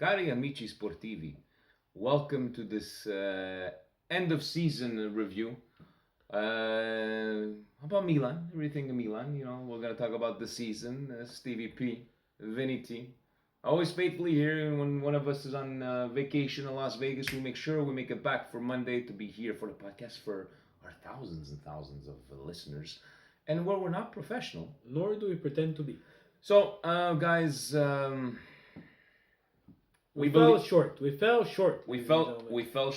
Cari amici sportivi, welcome to this end of season review. About Milan, everything in Milan. We're gonna talk about the season. Stevie P, Vinny T, always faithfully here. And when one of us is on vacation in Las Vegas, we make sure we make it back for Monday to be here for the podcast for our thousands and thousands of listeners. And where we're not professional, Nor do we pretend to be. so guys. We fell short. We fell short. We fell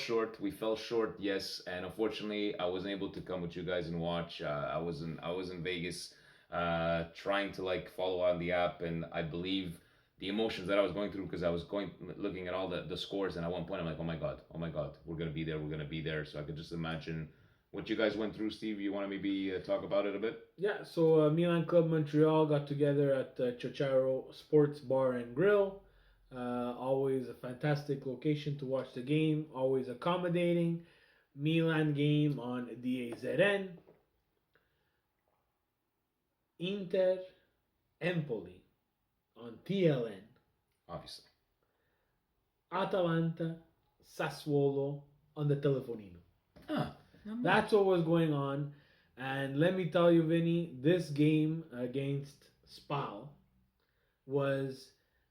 short. Yes, and unfortunately, I wasn't able to come with you guys and watch. I was in Vegas, trying to follow on the app, and I believe the emotions that I was going through because I was looking at all the scores, and at one point I'm like, oh my god, we're gonna be there. So I could just imagine what you guys went through. Steve, you want to maybe talk about it a bit? Yeah. So Milan Club Montreal got together at Ciociaro Sports Bar and Grill. Always a fantastic location to watch the game. Always accommodating. Milan game on DAZN. Inter Empoli on TLN. Obviously. Atalanta Sassuolo on the Telefonino. That's That's what was going on. And let me tell you, Vinny, this game against Spal was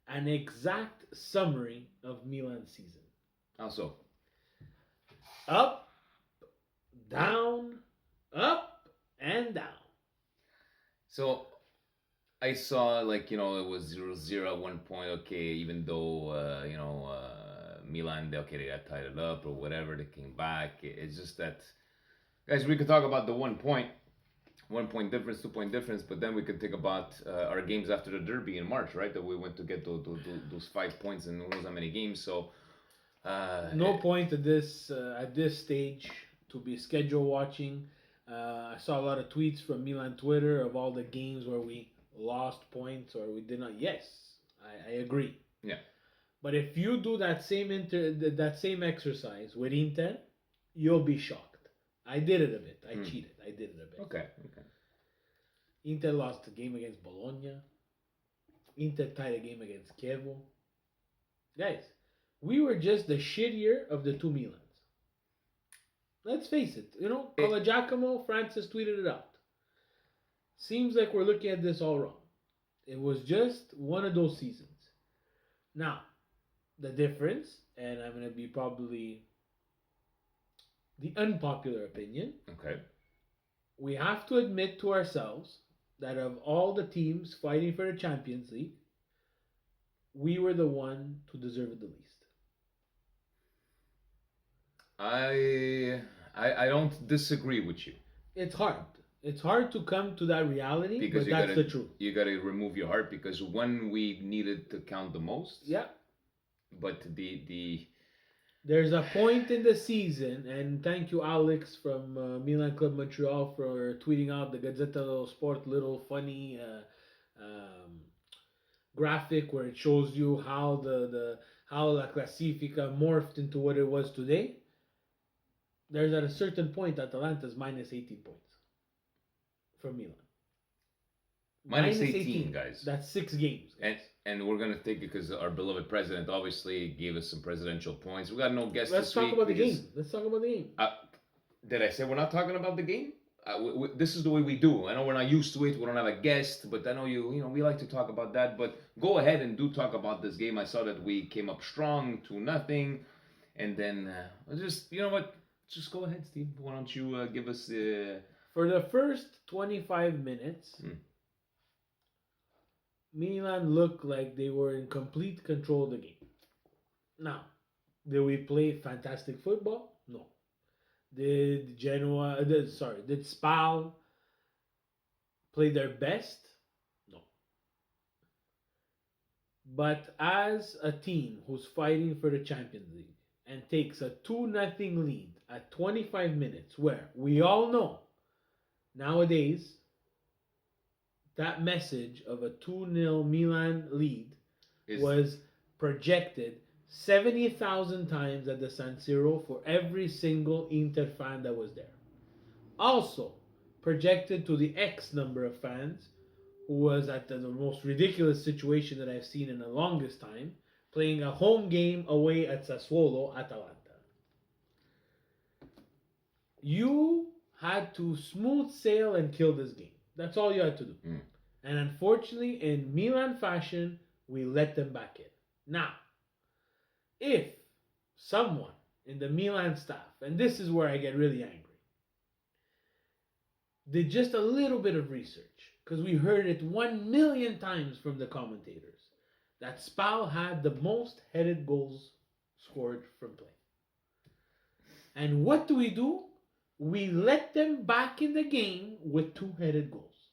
an exact summary of Milan's season. also. Up, down, up, and down. So I saw it was 0-0 at one point. Okay, even though Milan they got tied it up or whatever, they came back. It's just that, guys, we could talk about the 1 point difference, 2 point difference, but then we could think about our games after the derby in March, right? That we went to get those 5 points in who knows how many games. So no point at this stage to be schedule watching. I saw a lot of tweets from Milan Twitter of all the games where we lost points or we did not. Yes, I agree. Yeah. But if you do that same exercise with Inter, you'll be shocked. I did it a bit. I cheated. I did it a bit. Okay. Inter lost a game against Bologna. Inter tied a game against Chievo. Guys, we were just the shittier of the two Milans. Let's face it. Giacomo Francis tweeted it out. Seems like we're looking at this all wrong. It was just one of those seasons. Now, the difference, and I'm going to be probably the unpopular opinion. Okay. We have to admit to ourselves that of all the teams fighting for the Champions League, we were the one to deserve it the least. I don't disagree with you. It's hard. It's hard to come to that reality, Because but that's the truth. You gotta remove your heart because when we needed to count the most. Yeah. But the There's a point in the season, and thank you, Alex, from Milan Club Montreal, for tweeting out the Gazzetta dello Sport little funny graphic where it shows you how how La Classifica morphed into what it was today. There's at a certain point Atalanta's minus 18 points from Milan. minus 18, guys. That's 6 games. Guys. And we're gonna take it because our beloved president obviously gave us some presidential points. We got no guests Let's this talk week. about the game. Let's talk about the game. Did I say we're not talking about the game? This is the way we do. I know we're not used to it. We don't have a guest, but I know we like to talk about that. But go ahead and do talk about this game. I saw that we came up strong 2-0, and then just just go ahead, Steve. Why don't you give us For the first 25 minutes, Milan looked like they were in complete control of the game. Now, did we play fantastic football? No. Did Spal play their best? No. But as a team who's fighting for the Champions League and takes a 2-0 lead at 25 minutes, where we all know nowadays that message of a 2-0 Milan lead was projected 70,000 times at the San Siro for every single Inter fan that was there. Also projected to the X number of fans who was at the most ridiculous situation that I've seen in the longest time, playing a home game away at Sassuolo, Atalanta. You had to smooth sail and kill this game. That's all you had to do. And unfortunately, in Milan fashion, we let them back in. Now, if someone in the Milan staff, and this is where I get really angry, did just a little bit of research, because we heard it 1,000,000 times from the commentators, that Spal had the most headed goals scored from play. And what do? We let them back in the game with 2-headed goals.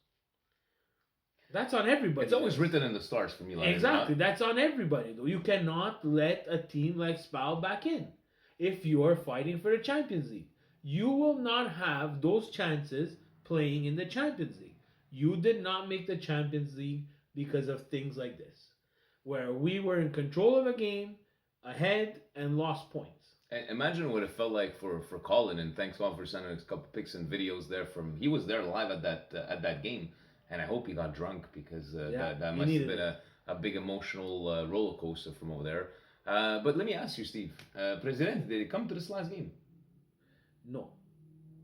That's on everybody. It's always written in the stars for Milan. Exactly. That's on everybody, though. You cannot let a team like Spal back in if you are fighting for the Champions League. You will not have those chances playing in the Champions League. You did not make the Champions League because of things like this, where we were in control of a game, ahead, and lost points. Imagine what it felt like for Colin, and thanks God for sending us a couple pics and videos there from. He was there live at that game, and I hope he got drunk because that must have been a big emotional roller coaster from over there. But let me ask you, Steve, Presidente, did he come to this last game? No,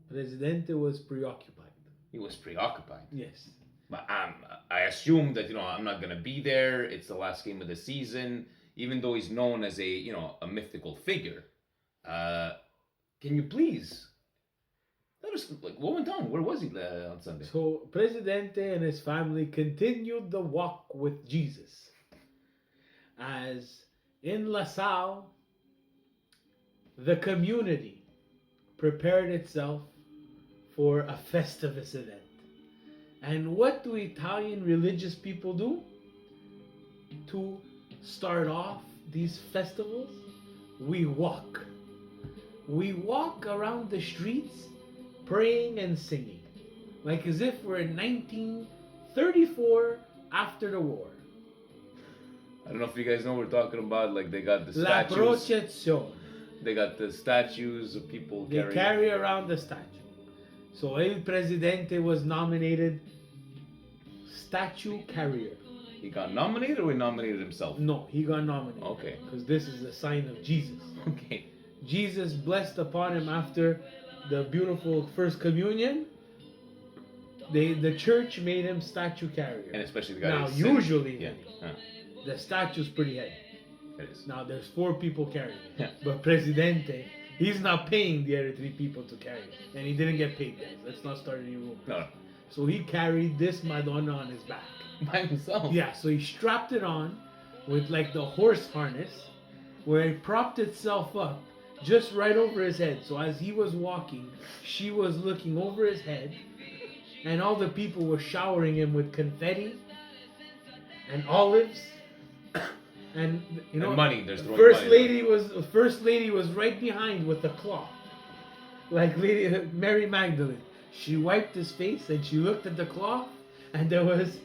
Presidente was preoccupied. He was preoccupied. Yes. But I assume that I'm not gonna be there. It's the last game of the season, even though he's known as a mythical figure. Can you please let us what went on? Where was he on Sunday? So Presidente and his family continued the walk with Jesus, as in La Salle, the community prepared itself for a festivus event. And what do Italian religious people do to start off these festivals? We walk. We walk around the streets praying and singing, like as if we're in 1934 after the war. I don't know if you guys know what we're talking about. Like they got the La statues. processione. They got the statues of people They carry around the statue. So El Presidente was nominated statue carrier. He got nominated, or he nominated himself? No, he got nominated. Okay. Because this is a sign of Jesus. Okay. Jesus blessed upon him after the beautiful first communion. The church made him statue carrier. And especially the guy. Now, usually, yeah. the statue's pretty heavy. It is. Now, there's 4 people carrying it. Yeah. But Presidente, he's not paying the other 3 people to carry it. And he didn't get paid, guys. Let's not start any rumors. No. So he carried this Madonna on his back. By himself? Yeah, so he strapped it on with like the horse harness, where it propped itself up just right over his head. So as he was walking, she was looking over his head, and all the people were showering him with confetti and olives. And and money. There's first money lady was right behind with a cloth, like Mary Magdalene. She wiped his face and she looked at the cloth, and there was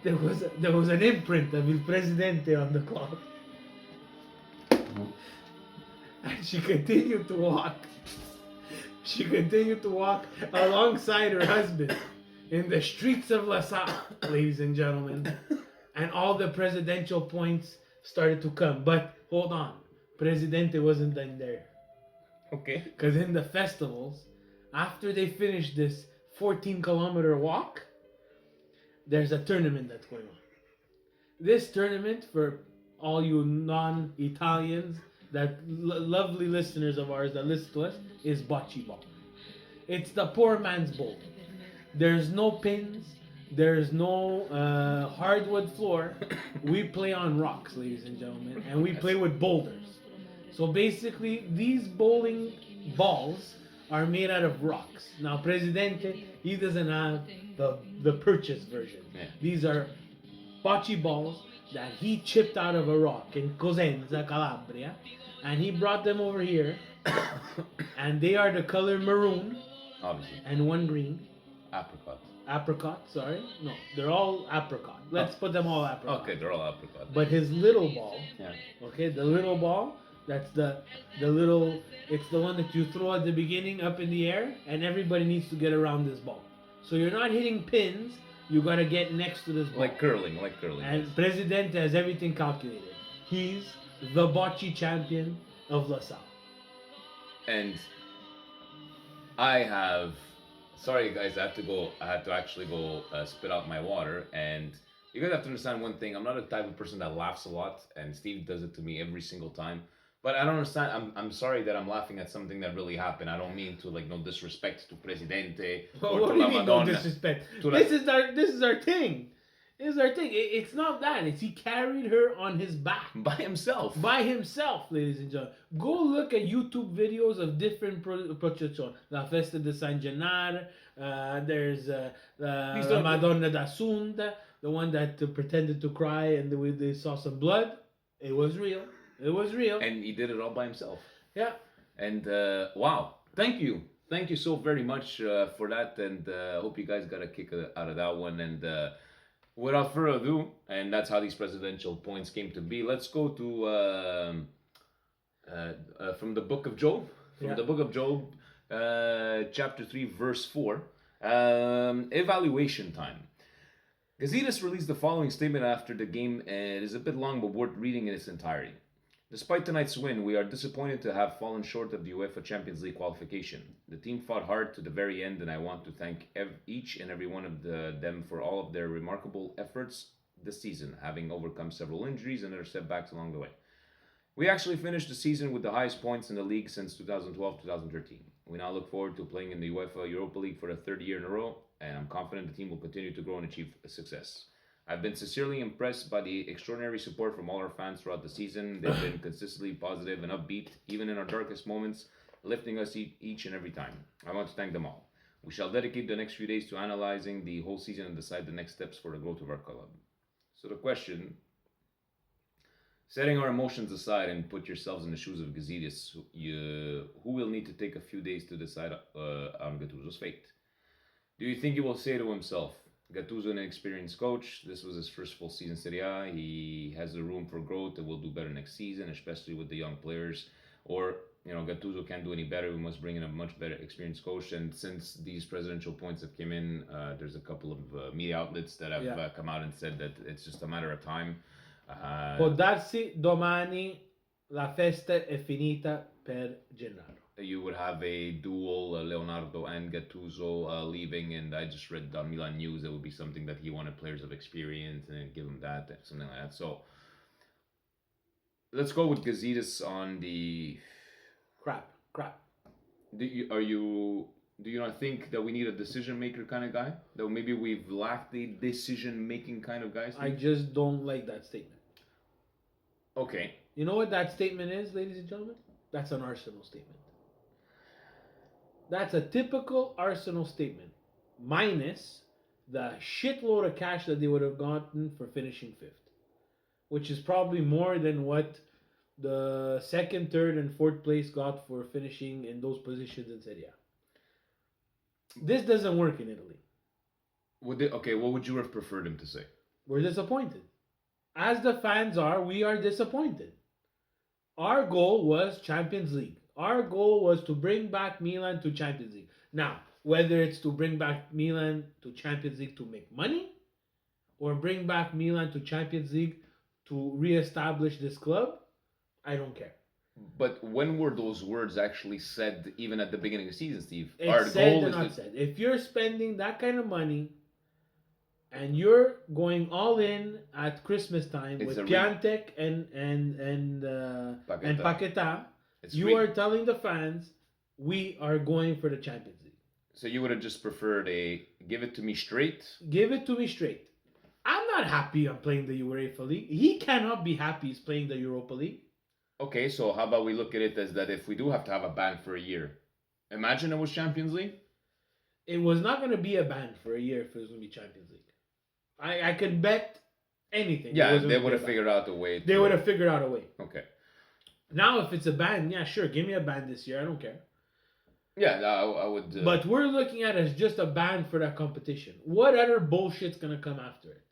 an imprint of Il Presidente on the cloth. And she continued to walk. She continued to walk alongside her husband in the streets of La Salle, ladies and gentlemen. And all the presidential points started to come. But hold on, Presidente wasn't done there. Okay. Because in the festivals, after they finish this 14-kilometer walk, there's a tournament that's going on. This tournament, for all you non-Italians, that lovely listeners of ours that listen to us, is bocce ball. It's the poor man's bowl. There's no pins. There's no hardwood floor. We play on rocks, ladies and gentlemen, and we play with boulders. So basically, these bowling balls are made out of rocks. Now, Presidente, he doesn't have the purchase version. Yeah. These are bocce balls that he chipped out of a rock in Cosenza, Calabria, and he brought them over here, and they are the color maroon, Obviously. and one green. Apricot. Sorry. No, they're all apricot. Let's put them all apricot. Okay, they're all apricot. But his little ball, Yeah. okay, the little ball, that's the little, it's the one that you throw at the beginning up in the air, and everybody needs to get around this ball. So you're not hitting pins, you gotta get next to this ball. Like curling. And Presidente has everything calculated. He's the bocce champion of LaSalle. And I have. Sorry, guys. I have to go. I had to actually go spit out my water. And you guys have to understand one thing. I'm not the type of person that laughs a lot, and Steve does it to me every single time. But I don't understand. I'm sorry that I'm laughing at something that really happened. I don't mean to like no disrespect to Presidente or What to do La you mean no Madonna. disrespect? To la- This is our thing. This is our thing. It's not that. It's he carried her on his back. by himself. By himself, ladies and gentlemen. Go look at YouTube videos of different processions. La Festa de San Gennaro. There's La Madonna d'Assunta, the one that pretended to cry and they saw some blood. It was real. It was real. And he did it all by himself. Yeah. And wow, thank you. Thank you so very much for that. And I hope you guys got a kick out of that one. And without further ado, and that's how these presidential points came to be, let's go to from the book of Job. From the book of Job, chapter 3, verse 4. Evaluation time. Gazidis released the following statement after the game, and it is a bit long but worth reading in its entirety. Despite tonight's win, we are disappointed to have fallen short of the UEFA Champions League qualification. The team fought hard to the very end, and I want to thank each and every one of them for all of their remarkable efforts this season, having overcome several injuries and other setbacks along the way. We actually finished the season with the highest points in the league since 2012-2013. We now look forward to playing in the UEFA Europa League for the third year in a row, and I'm confident the team will continue to grow and achieve success. I've been sincerely impressed by the extraordinary support from all our fans throughout the season. They've been consistently positive and upbeat, even in our darkest moments, lifting us each and every time. I want to thank them all. We shall dedicate the next few days to analyzing the whole season and decide the next steps for the growth of our club. So the question, setting our emotions aside and put yourselves in the shoes of Gazidis, who will need to take a few days to decide on Gattuso's fate? Do you think he will say to himself, Gattuso, an experienced coach, this was his first full season Serie A, he has the room for growth and will do better next season, especially with the young players, or Gattuso can't do any better, we must bring in a much better experienced coach. And since these presidential points have come in, there's a couple of media outlets that have come out and said that it's just a matter of time. Può darsi domani la festa è finita per Gennaro. You would have a dual Leonardo and Gattuso leaving, and I just read on Milan News it would be something that he wanted players of experience and give them that, something like that. So let's go with Gazidis on the crap. Do you not think that we need a decision maker kind of guy? That maybe we've lacked a decision making kind of guy? I just don't like that statement. Okay. You know what that statement is, ladies and gentlemen? That's an Arsenal statement. That's a typical Arsenal statement, minus the shitload of cash that they would have gotten for finishing fifth, which is probably more than what the second, third, and fourth place got for finishing in those positions in Serie A. This doesn't work in Italy. What would you have preferred him to say? We're disappointed. As the fans are, we are disappointed. Our goal was Champions League. Our goal was to bring back Milan to Champions League. Now, whether it's to bring back Milan to Champions League to make money, or bring back Milan to Champions League to re-establish this club, I don't care. But when were those words actually said, even at the beginning of the season, Steve? It's said and not said. If you're spending that kind of money and you're going all in at Christmas time with Piatek and Paquetá, you are telling the fans, we are going for the Champions League. So you would have just preferred give it to me straight? Give it to me straight. I'm not happy I'm playing the Europa League. He cannot be happy he's playing the Europa League. Okay, so how about we look at it as that if we do have to have a ban for a year, imagine it was Champions League? It was not going to be a ban for a year if it was going to be Champions League. I could bet anything. Yeah, they would have figured out a way. They would have figured out a way. Okay. Now, if it's a ban, yeah, sure, give me a ban this year. I don't care. Yeah, I would. But we're looking at it as just a ban for that competition. What other bullshit's gonna come after it?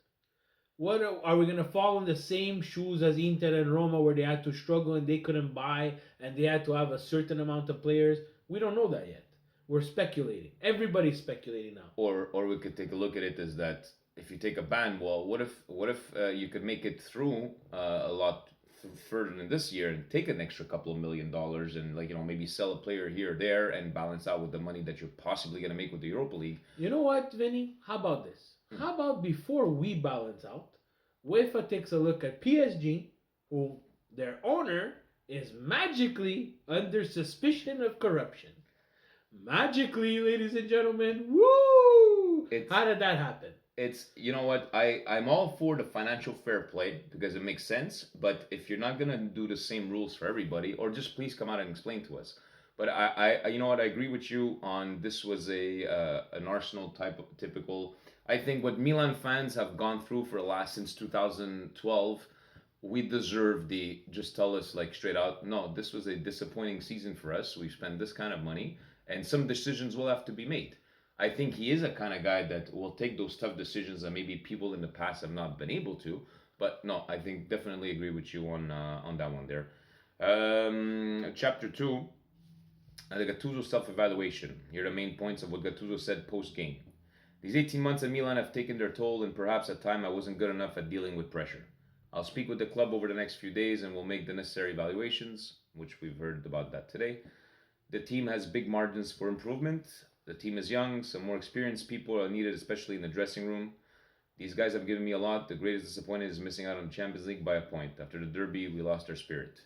What are we gonna fall in the same shoes as Inter and Roma, where they had to struggle and they couldn't buy and they had to have a certain amount of players? We don't know that yet. We're speculating. Everybody's speculating now. Or we could take a look at it as that if you take a ban, well, what if you could make it through a lot further than this year and take an extra couple of $1 million and maybe sell a player here or there and balance out with the money that you're possibly going to make with the Europa League. You know what, Vinny? How about this? How about before we balance out, UEFA takes a look at PSG, who their owner is magically under suspicion of corruption. Magically, ladies and gentlemen, woo! How did that happen? It's, you know what, I'm all for the financial fair play because it makes sense, but if you're not going to do the same rules for everybody, or just please come out and explain to us. But I you know what, I agree with you on this was an Arsenal type of typical. I think what Milan fans have gone through for the last since 2012, we deserve the just tell us like straight out, no, this was a disappointing season for us. We spent this kind of money, and some decisions will have to be made. I think he is a kind of guy that will take those tough decisions that maybe people in the past have not been able to. But no, I think definitely agree with you on that one there. Chapter 2, the Gattuso self-evaluation. Here are the main points of what Gattuso said post-game. These 18 months at Milan have taken their toll, and perhaps at time I wasn't good enough at dealing with pressure. I'll speak with the club over the next few days and we'll make the necessary evaluations, which we've heard about that today. The team has big margins for improvement. The team is young, some more experienced people are needed, especially in the dressing room. These guys have given me a lot. The greatest disappointment is missing out on the Champions League by a point. After the derby, we lost our spirit.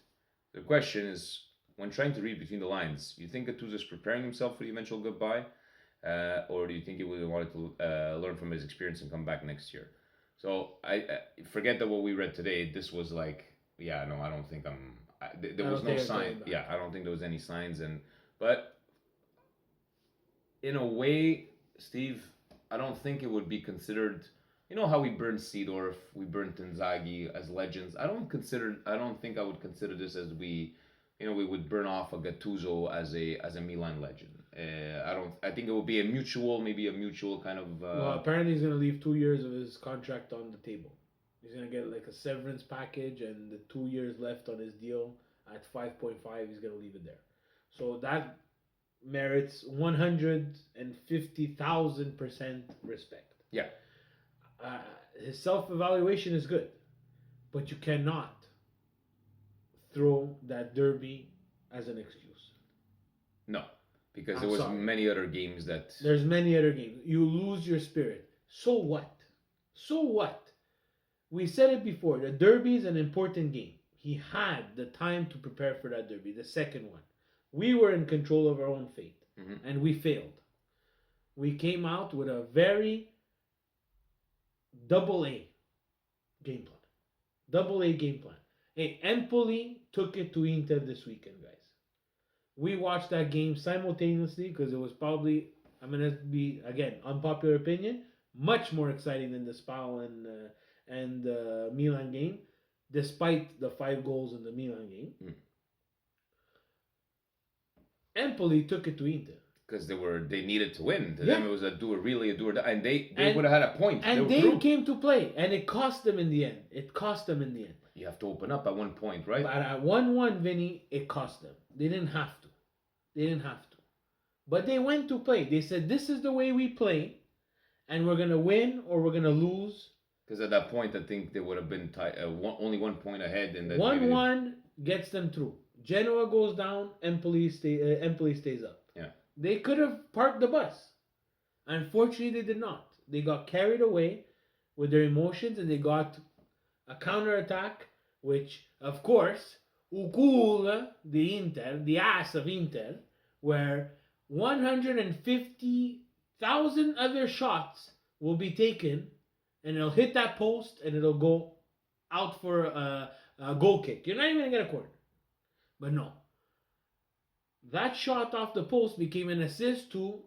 The question is, when trying to read between the lines, do you think Gattuso is preparing himself for the eventual goodbye? Or do you think he would wanted to learn from his experience and come back next year? So I forget that what we read today. This was like, yeah, no, I don't think there was no sign. Yeah, I don't think there was any signs. But in a way, Steve, I don't think it would be considered. You know how we burned Seedorf, we burned Inzaghi as legends. I don't think I would consider this as we would burn off a Gattuso as a Milan legend. I think it would be maybe a mutual kind of. Well, apparently he's gonna leave 2 years of his contract on the table. He's gonna get like a severance package, and the 2 years left on his deal at 5.5, he's gonna leave it there. So that merits 150,000% respect. Yeah. His self-evaluation is good, but you cannot throw that derby as an excuse. No, because there was many other games that. There's many other games. You lose your spirit. So what? So what? We said it before. The derby is an important game. He had the time to prepare for that derby, the second one. We were in control of our own fate, and we failed. We came out with a very double-A game plan. Double-A game plan. Hey, Empoli took it to Inter this weekend, guys. We watched that game simultaneously because it was probably, I'm going to be, again, unpopular opinion, much more exciting than the Spal and Milan game, despite the 5 goals in the Milan game. Empoli took it to Inter. Because they needed to win. To them, it was a do or and they would have had a point. And they came to play, and it cost them in the end. You have to open up at one point, right? But at 1-1, Vinny, it cost them. They didn't have to. But they went to play. They said, this is the way we play, and we're going to win or we're going to lose. Because at that point, I think they would have been only 1 point ahead. 1-1 gets them through. Genoa goes down, Empoli stays up. Yeah. They could have parked the bus. Unfortunately, they did not. They got carried away with their emotions, and they got a counterattack, which, of course, Ukul, the ass of Inter, where 150,000 other shots will be taken, and it'll hit that post, and it'll go out for a goal kick. You're not even going to get a corner. But no. That shot off the post became an assist to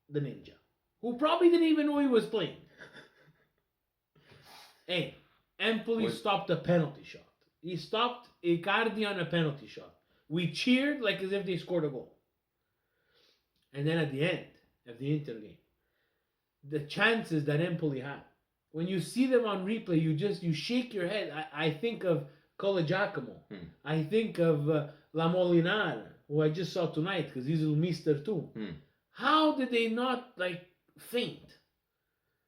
the Ninja, who probably didn't even know he was playing. Hey, Empoli stopped a penalty shot. He stopped Icardi on a penalty shot. We cheered like as if they scored a goal. And then at the end of the Inter game, the chances that Empoli had, when you see them on replay, you shake your head. I think of Colle Giacomo. I think of La Molinara, who I just saw tonight because he's a mister too. How did they not faint?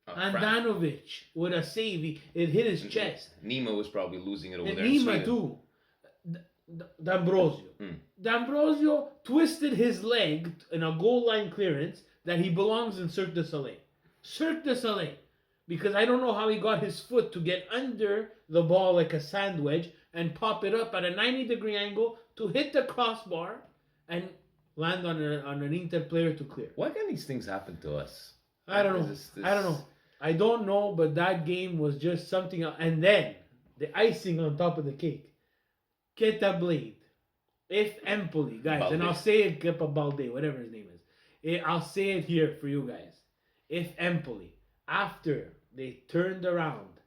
Andanovic with a save, it hit his chest. Nima was probably losing it over And there. Nima too. D'Ambrosio. D'Ambrosio twisted his leg in a goal line clearance that he belongs in Cirque du Soleil. Cirque du Soleil. Because I don't know how he got his foot to get under the ball like a sand wedge and pop it up at a 90-degree angle to hit the crossbar and land on an Inter player to clear. Why can these things happen to us? I don't know. I don't know. I don't know, but that game was just something else. And then the icing on top of the cake. Keta Blade. If Empoli, guys, Balde. and I'll say it, Kepa Balde, whatever his name is. I'll say it here for you guys. If Empoli, after they turned around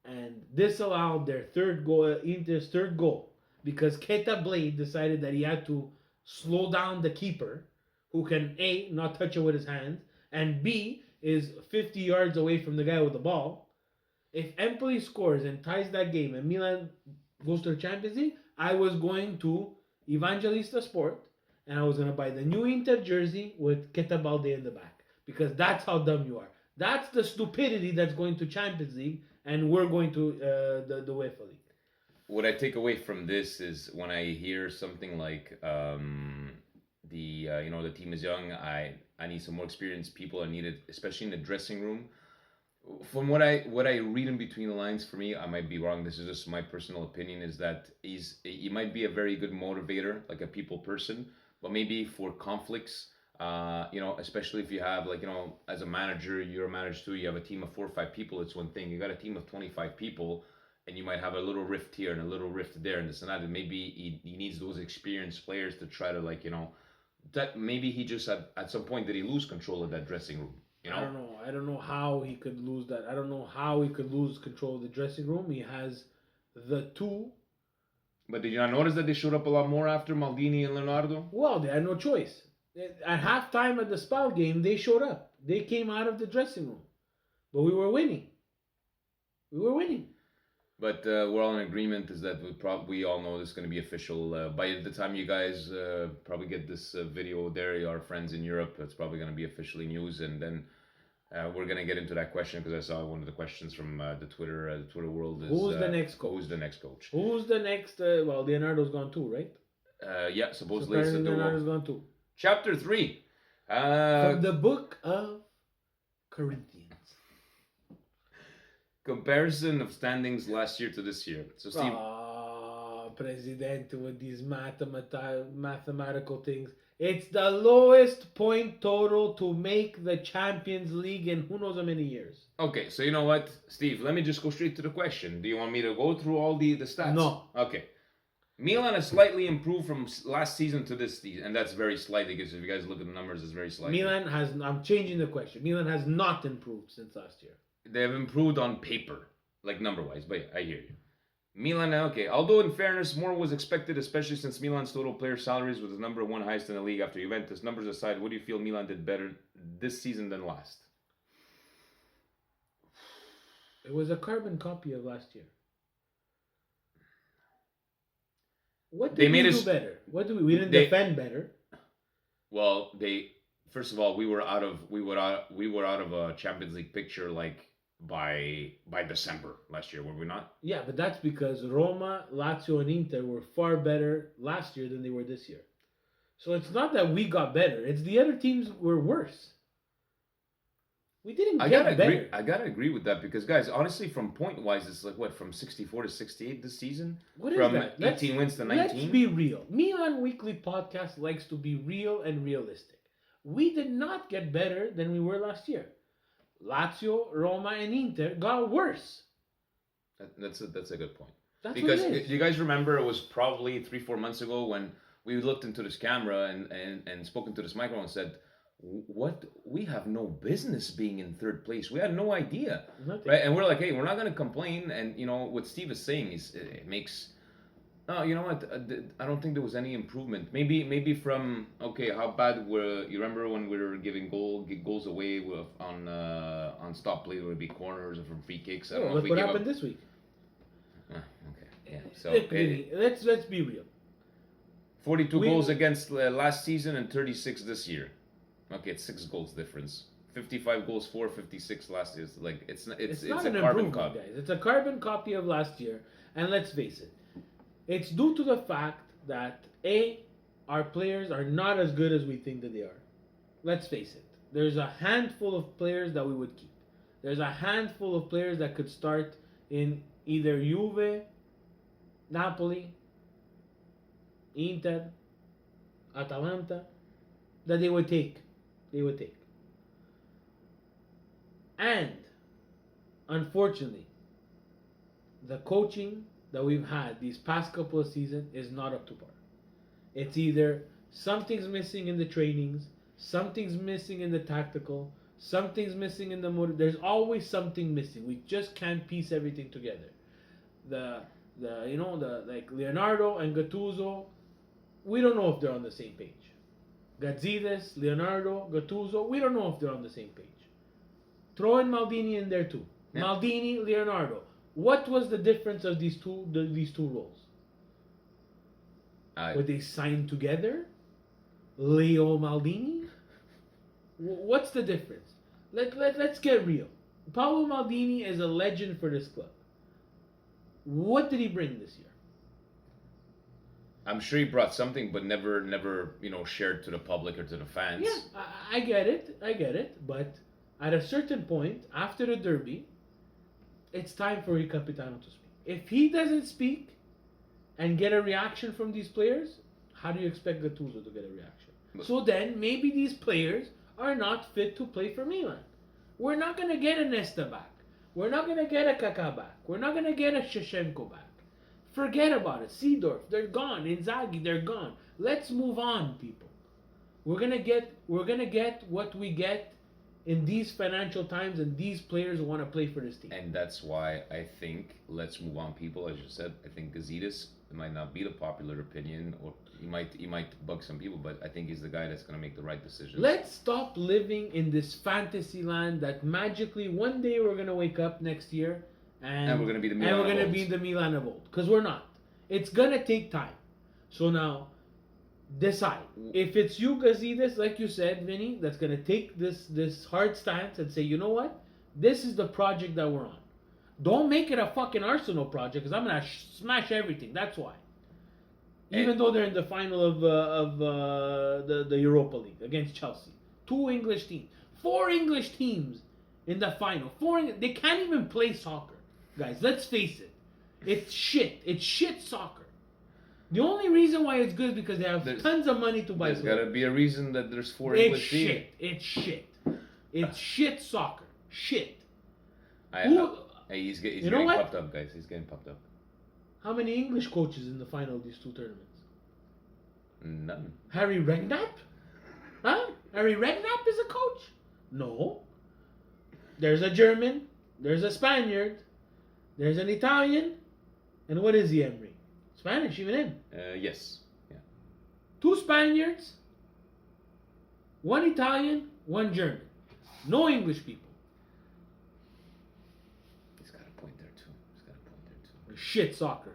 and disallowed their third goal, Inter's third goal, because Keta Blade decided that he had to slow down the keeper, who can A, not touch it with his hands, and B, is 50 yards away from the guy with the ball. If Empoli scores and ties that game and Milan goes to the Champions League, I was going to Evangelista Sport and I was going to buy the new Inter jersey with Keta Balde in the back. Because that's how dumb you are. That's the stupidity that's going to Champions League and we're going to the UEFA League. What I take away from this is when I hear something like the team is young, I need some more experienced people. I need it, especially in the dressing room. From what I read in between the lines, for me, I might be wrong. This is just my personal opinion. Is that he might be a very good motivator, like a people person, but maybe for conflicts, especially if you have as a manager, you're a manager too. You have a team of 4 or 5 people. It's one thing. You got a team of 25 people, and you might have a little rift here and a little rift there, and this and that. And maybe he needs those experienced players to try to that maybe he just at some point did he lose control of that dressing room. I don't know. I don't know how he could lose that. I don't know how he could lose control of the dressing room. He has the two. But did you not notice that they showed up a lot more after Maldini and Leonardo? Well, they had no choice. At halftime at the Spal game, they showed up. They came out of the dressing room. But we were winning. But we're all in agreement is that we all know this is going to be official. By the time you guys probably get this video there, our friends in Europe, it's probably going to be officially news. And then we're going to get into that question because I saw one of the questions from the Twitter world. Is, who's the next coach? Who's the next coach? Who's the next? Well, Leonardo's gone too, right? Yeah, supposedly. So Leonardo's gone too. Chapter 3. From the book of Corinthians. Comparison of standings last year to this year. So Steve, Presidente with these mathematical things. It's the lowest point total to make the Champions League in who knows how many years. Okay, so you know what, Steve? Let me just go straight to the question. Do you want me to go through all the stats? No. Okay. Milan has slightly improved from last season to this season, and that's very slightly because if you guys look at the numbers, it's very slightly. I'm changing the question. Milan has not improved since last year. They have improved on paper, like number-wise, but yeah, I hear you. Milan, okay. Although in fairness, more was expected, especially since Milan's total player salaries was the number 1 highest in the league after Juventus. Numbers aside, what do you feel Milan did better this season than last? It was a carbon copy of last year. What did we do better? We didn't defend better. Well, first of all, we were out of a Champions League picture by December last year, were we not? Yeah, but that's because Roma, Lazio, and Inter were far better last year than they were this year. So it's not that we got better; it's the other teams were worse. We didn't get better. I gotta agree with that because, guys, honestly, from point wise, it's from 64 to 68 this season. What is from that? 18 wins to 19. Let's be real. Milan Weekly Podcast likes to be real and realistic. We did not get better than we were last year. Lazio, Roma, and Inter got worse. That's a good point. That's because what it is. You guys remember it was probably 3-4 months ago when we looked into this camera and spoke into this microphone and said, "What? We have no business being in third place. We had no idea, Nothing. right?" And we're like, "Hey, we're not going to complain." And what Steve is saying is it makes. No, you know what? I don't think there was any improvement. Maybe from how bad were you remember when we were giving goals away on stop play, would be corners or from free kicks. I don't know look what happened this week. Okay, yeah. So let's be real. 42 goals against last season and 36 this year. Okay, it's 6 goals difference. 55 goals, 456 last year. Like it's not a an carbon improvement, copy. guys. It's a carbon copy of last year. And let's face it, it's due to the fact that our players are not as good as we think that they are. Let's face it. There's a handful of players that we would keep. There's a handful of players that could start in either Juve, Napoli, Inter, Atalanta, that they would take. They would take. And unfortunately, the coaching that we've had these past couple of seasons is not up to par. It's either something's missing in the trainings, something's missing in the tactical, something's missing in the motor. There's always something missing. We just can't piece everything together. The like Leonardo and Gattuso, we don't know if they're on the same page. Gazidis, Leonardo, Gattuso, we don't know if they're on the same page. Throw in Maldini in there too. Yeah. Maldini, Leonardo. What was the difference of these two roles? Would they sign together? Leo Maldini? What's the difference? Let's get real. Paolo Maldini is a legend for this club. What did he bring this year? I'm sure he brought something, but never shared to the public or to the fans. Yeah, I get it. But at a certain point, after the derby, it's time for Il Capitano to speak. If he doesn't speak and get a reaction from these players, how do you expect Gattuso to get a reaction? So then, maybe these players are not fit to play for Milan. We're not going to get a Nesta back. We're not going to get a Kaká back. We're not going to get a Shevchenko back. Forget about it. Seedorf, they're gone. Inzaghi, they're gone. Let's move on, people. We're gonna get what we get in these financial times, and these players want to play for this team. And that's why I think let's move on, people. As you said, I think Gazidis might not be the popular opinion, or he might bug some people, but I think he's the guy that's gonna make the right decisions. Let's stop living in this fantasy land that magically one day we're gonna wake up next year. And we're going to be the Milan and we're of going to old. be the Milan of old. Because we're not. It's going to take time. So now, decide. If it's you, Gazidis, like you said, Vinny, that's going to take this hard stance and say, you know what? This is the project that we're on. Don't make it a fucking Arsenal project, because I'm going to smash everything. That's why. Even though they're in the final of the Europa League against Chelsea. 2 English teams. 4 English teams in the final. They can't even play soccer. Guys, let's face it. It's shit. It's shit soccer. The only reason why it's good is because they have tons of money to buy players. There's got to be a reason that there's 4 English teams. It's shit. It's shit soccer. Shit. He's getting pumped up, guys. He's getting pumped up. How many English coaches in the final of these 2 tournaments? None. Harry Redknapp? Huh? Harry Redknapp is a coach? No. There's a German. There's a Spaniard. There's an Italian, and what is he, Emery? Spanish, even him. Yes. Yeah. 2 Spaniards, 1 Italian, 1 German. No English people. He's got a point there too. Shit soccer.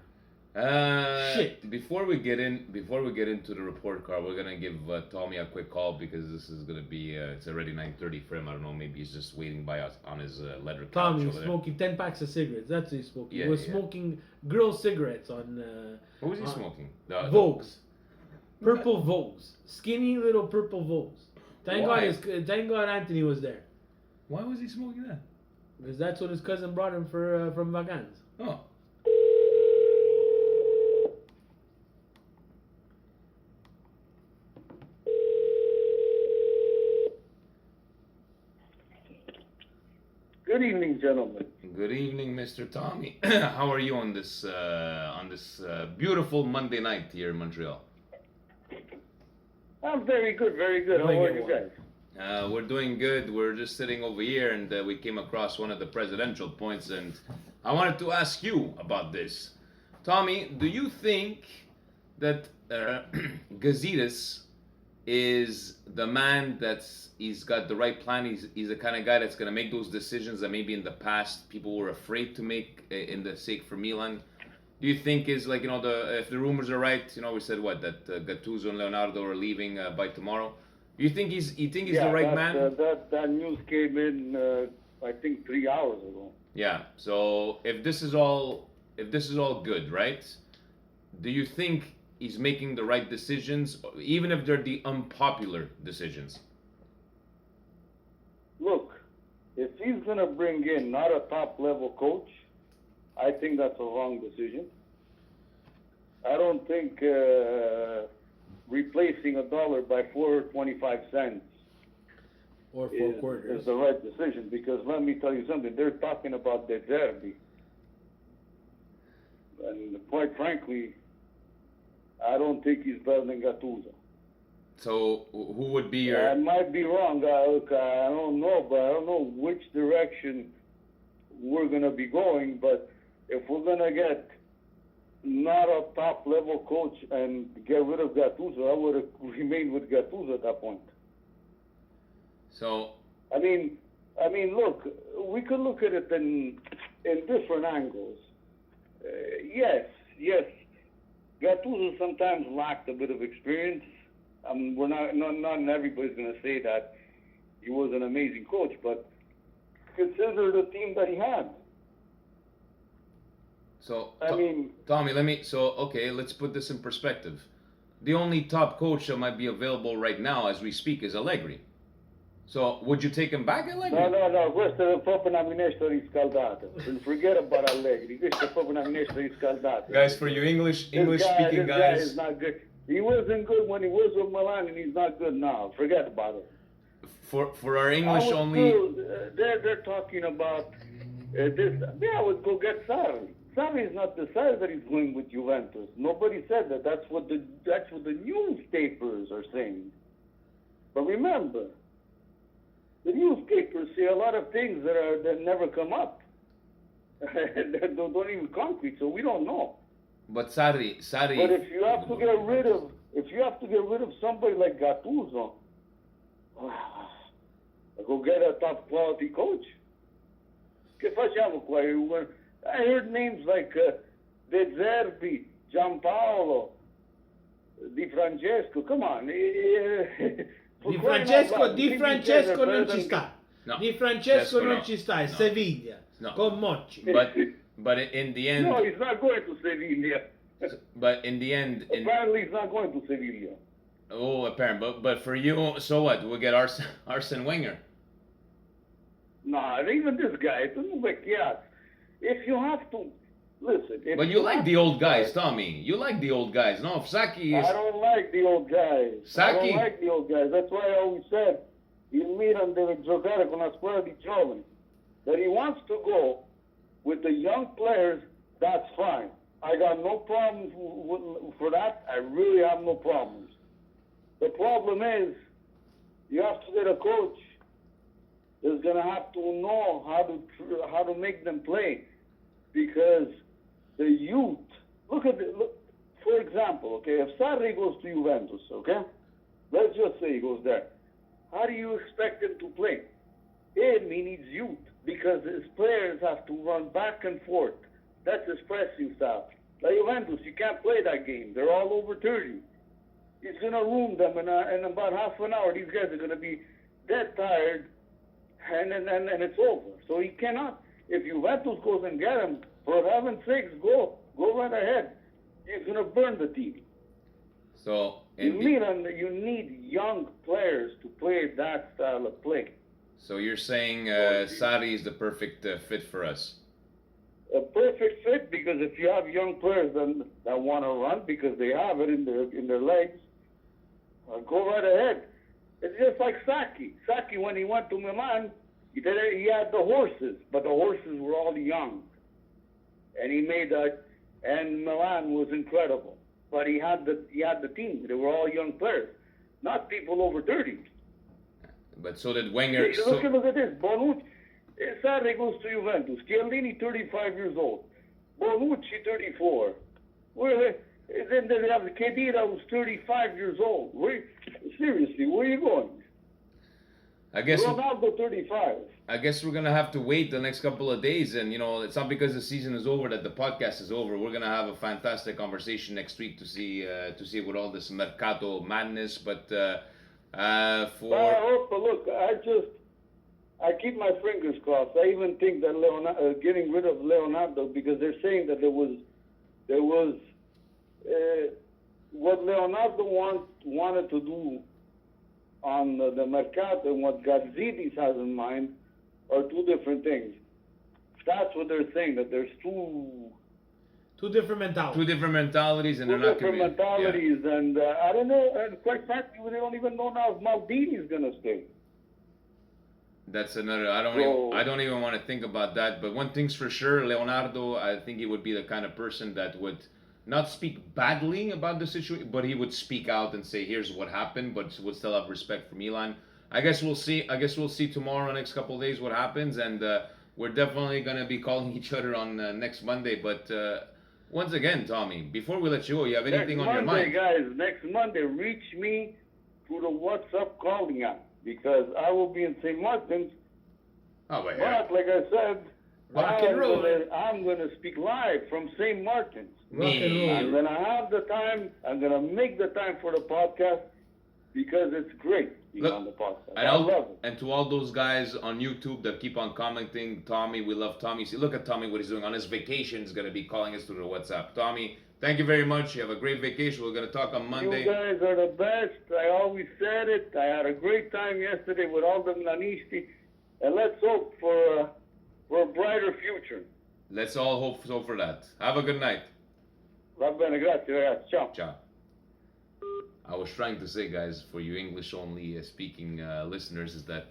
Shit. Before we get into the report card, we're gonna give Tommy a quick call, because this is gonna be it's already 9:30 for him. I don't know, maybe he's just waiting by us on his leather couch. Tommy smoking 10 packs of cigarettes. That's what he's smoking. He was smoking grill cigarettes on. What was he smoking? Vogues. Purple Vogues. Skinny little purple Vogues. Thank God Anthony was there. Why was he smoking that? Because that's what his cousin brought him from Vagans. Oh. Good evening, gentlemen. Good evening, Mr. Tommy. How are you on this beautiful Monday night here in Montreal? I'm very good, very good. How are you guys? We're doing good. We're just sitting over here, and we came across one of the presidential points, and I wanted to ask you about this. Tommy, do you think that Gazidis is the man he's got the right plan? He's the kind of guy that's going to make those decisions that maybe in the past people were afraid to make in the sake for Milan? Do you think is like, if the rumors are right, we said that Gattuso and Leonardo are leaving by tomorrow. Do You think he's the right man? That news came in, I think 3 hours ago. Yeah. So if this is all good, right? Do you think he's making the right decisions, even if they're the unpopular decisions? Look, if he's gonna bring in not a top level coach, I think that's a wrong decision. I don't think replacing a dollar by 4.25 Or 4 quarters. is the right decision, because let me tell you something, they're talking about De Zerbi. And quite frankly, I don't think he's better than Gattuso. So who would be your? I might be wrong. Look, I don't know, but I don't know which direction we're going to be going. But if we're going to get not a top level coach and get rid of Gattuso, I would have remained with Gattuso at that point. So I mean, look, we could look at it in different angles. Yes, Gattuso sometimes lacked a bit of experience. We're not everybody's going to say that he was an amazing coach, but consider the team that he had. So I mean, Tommy, let's put this in perspective. The only top coach that might be available right now as we speak is Allegri. So would you take him back, Allegri? No, questo è proprio una minestra riscaldata. Forget about Allegri. Questo è proprio una minestra riscaldata. Guys, for you English speaking this guys, guy is not good. He wasn't good when he was with Milan, and he's not good now. Forget about it. For our English only. They're talking about this. Yeah, I would go get Sarri. Sarri is not decided that he's going with Juventus. Nobody said that. That's what the newspapers are saying. But remember, the newspapers say a lot of things that never come up. That don't even concrete, so we don't know. But Sarri. But if you have to get rid of somebody like Gattuso, go get a top quality coach. Che facciamo qua? I heard names like De Zerbi, Giampaolo, Di Francesco. Come on. Di Francesco non ci sta. No, Di Francesco non no, ci sta, è no. Sevilla. No. Con Mocci. But in the end. No, he's not going to Sevilla. But in the end. Apparently, he's not going to Sevilla. Oh, apparently. But for you, so what? We'll get Arsene Wenger. Nah, even this guy, it doesn't make sense. If you have to, listen. But you like the old guys, Tommy. You like the old guys. No, if Sacchi is. I don't like the old guys. Sacchi? I don't like the old guys. That's why I always said, il Milan deve giocare con la squadra di giovani. That he wants to go with the young players, that's fine. I got no problems for that. I really have no problems. The problem is, you have to get a coach that's going to have to know how to make them play, because the youth. Look, for example, okay, if Sarri goes to Juventus, okay, let's just say he goes there. How do you expect him to play? He needs youth, because his players have to run back and forth. That's his pressing style. Like Juventus, you can't play that game. They're all over 30. He's going to ruin them in about half an hour. These guys are going to be dead tired, and it's over. So he cannot. If Juventus goes and get him, for heaven's sakes, go right ahead. He's going to burn the team. So in Milan, you need young players to play that style of play. So you're saying Sarri is the perfect fit for us? A perfect fit, because if you have young players that want to run because they have it in their legs, go right ahead. It's just like Sacchi. Sacchi, when he went to Milan, he had the horses, but the horses were all young, and he made that. And Milan was incredible, but he had the team. They were all young players, not people over 30. But so did Wenger. Look at this. Bonucci. Sarri goes to Juventus. Chiellini, 35 years old. Bonucci, 34. Then they have Khedira, who's 35 years old. Seriously, where are you going? I guess Ronaldo, 35. I guess we're gonna have to wait the next couple of days, and it's not because the season is over that the podcast is over. We're gonna have a fantastic conversation next week to see with all this mercato madness. But But For I hope. But look, I keep my fingers crossed. I even think that getting rid of Leonardo, because they're saying that there was what Leonardo wanted to do on the Mercato and what Gazidis has in mind are two different things. That's what they're saying, that there's two different mentalities. two different mentalities, and they're not different gonna be, yeah. mentalities, and I don't know, and quite frankly, they don't even know now if Maldini is going to stay. That's another. I So- don't even want to think about that. But one thing's for sure, Leonardo. I think he would be the kind of person that would not speak badly about the situation, but he would speak out and say, "Here's what happened," but would still have respect for Milan. I guess we'll see. I guess we'll see tomorrow, next couple of days, what happens, and we're definitely gonna be calling each other on next Monday. But once again, Tommy, before we let you go, you have anything next on your Monday, mind? guys, next Monday, reach me through the WhatsApp calling app, because I will be in St. Martin's. Oh, but yeah. But like I said, Rock and roll. I'm gonna speak live from St. Martin's. Rock and roll. I'm gonna have the time. I'm gonna make the time for the podcast because it's great being Look, on the podcast. And, I love it. and to all those guys on YouTube that keep on commenting, Tommy, we love Tommy. See, look at Tommy, what he's doing on his vacation. He's going to be calling us through the WhatsApp. Tommy, thank you very much. You have a great vacation. We're going to talk on Monday. You guys are the best. I always said it. I had a great time yesterday with all the Milanisti, and let's hope for a brighter future. Let's all hope so for that. Have a good night. Va bene, grazie ragazzi. Ciao. Ciao. I was trying to say, guys, for you English only speaking listeners, is that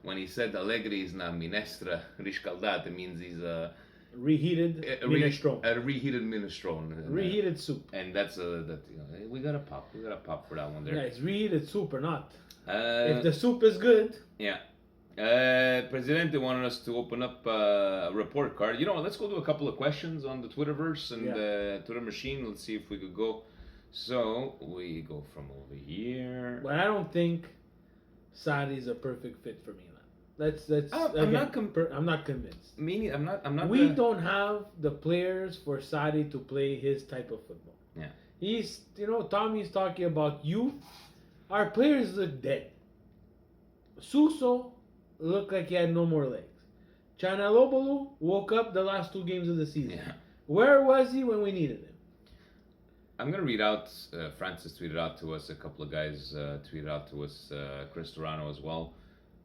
when he said Allegri is na minestra riscaldata, it means he's Reheated minestrone. a reheated minestrone. Reheated soup. And that's we got a pop. We got a pop for that one there. Yeah, it's reheated soup or not. Uh, If the soup is good, Yeah. Presidente wanted us to open up a report card. You know, let's go to a couple of questions on the Twitterverse and Twitter machine. Let's see if we could go. So we go from over here. but I don't think Sarri is a perfect fit for Milan. Let's I'm not I'm not convinced. Meaning, I'm not. We don't have the players for Sarri to play his type of football. Yeah. He's, Tommy's talking about youth. Our players look dead. Suso looked like he had no more legs. Chanalobolu woke up the last 2 games of the season. Yeah. Where was he when we needed him? I'm gonna read out. Francis tweeted out to us. A couple of guys tweeted out to us. Chris Torano as well.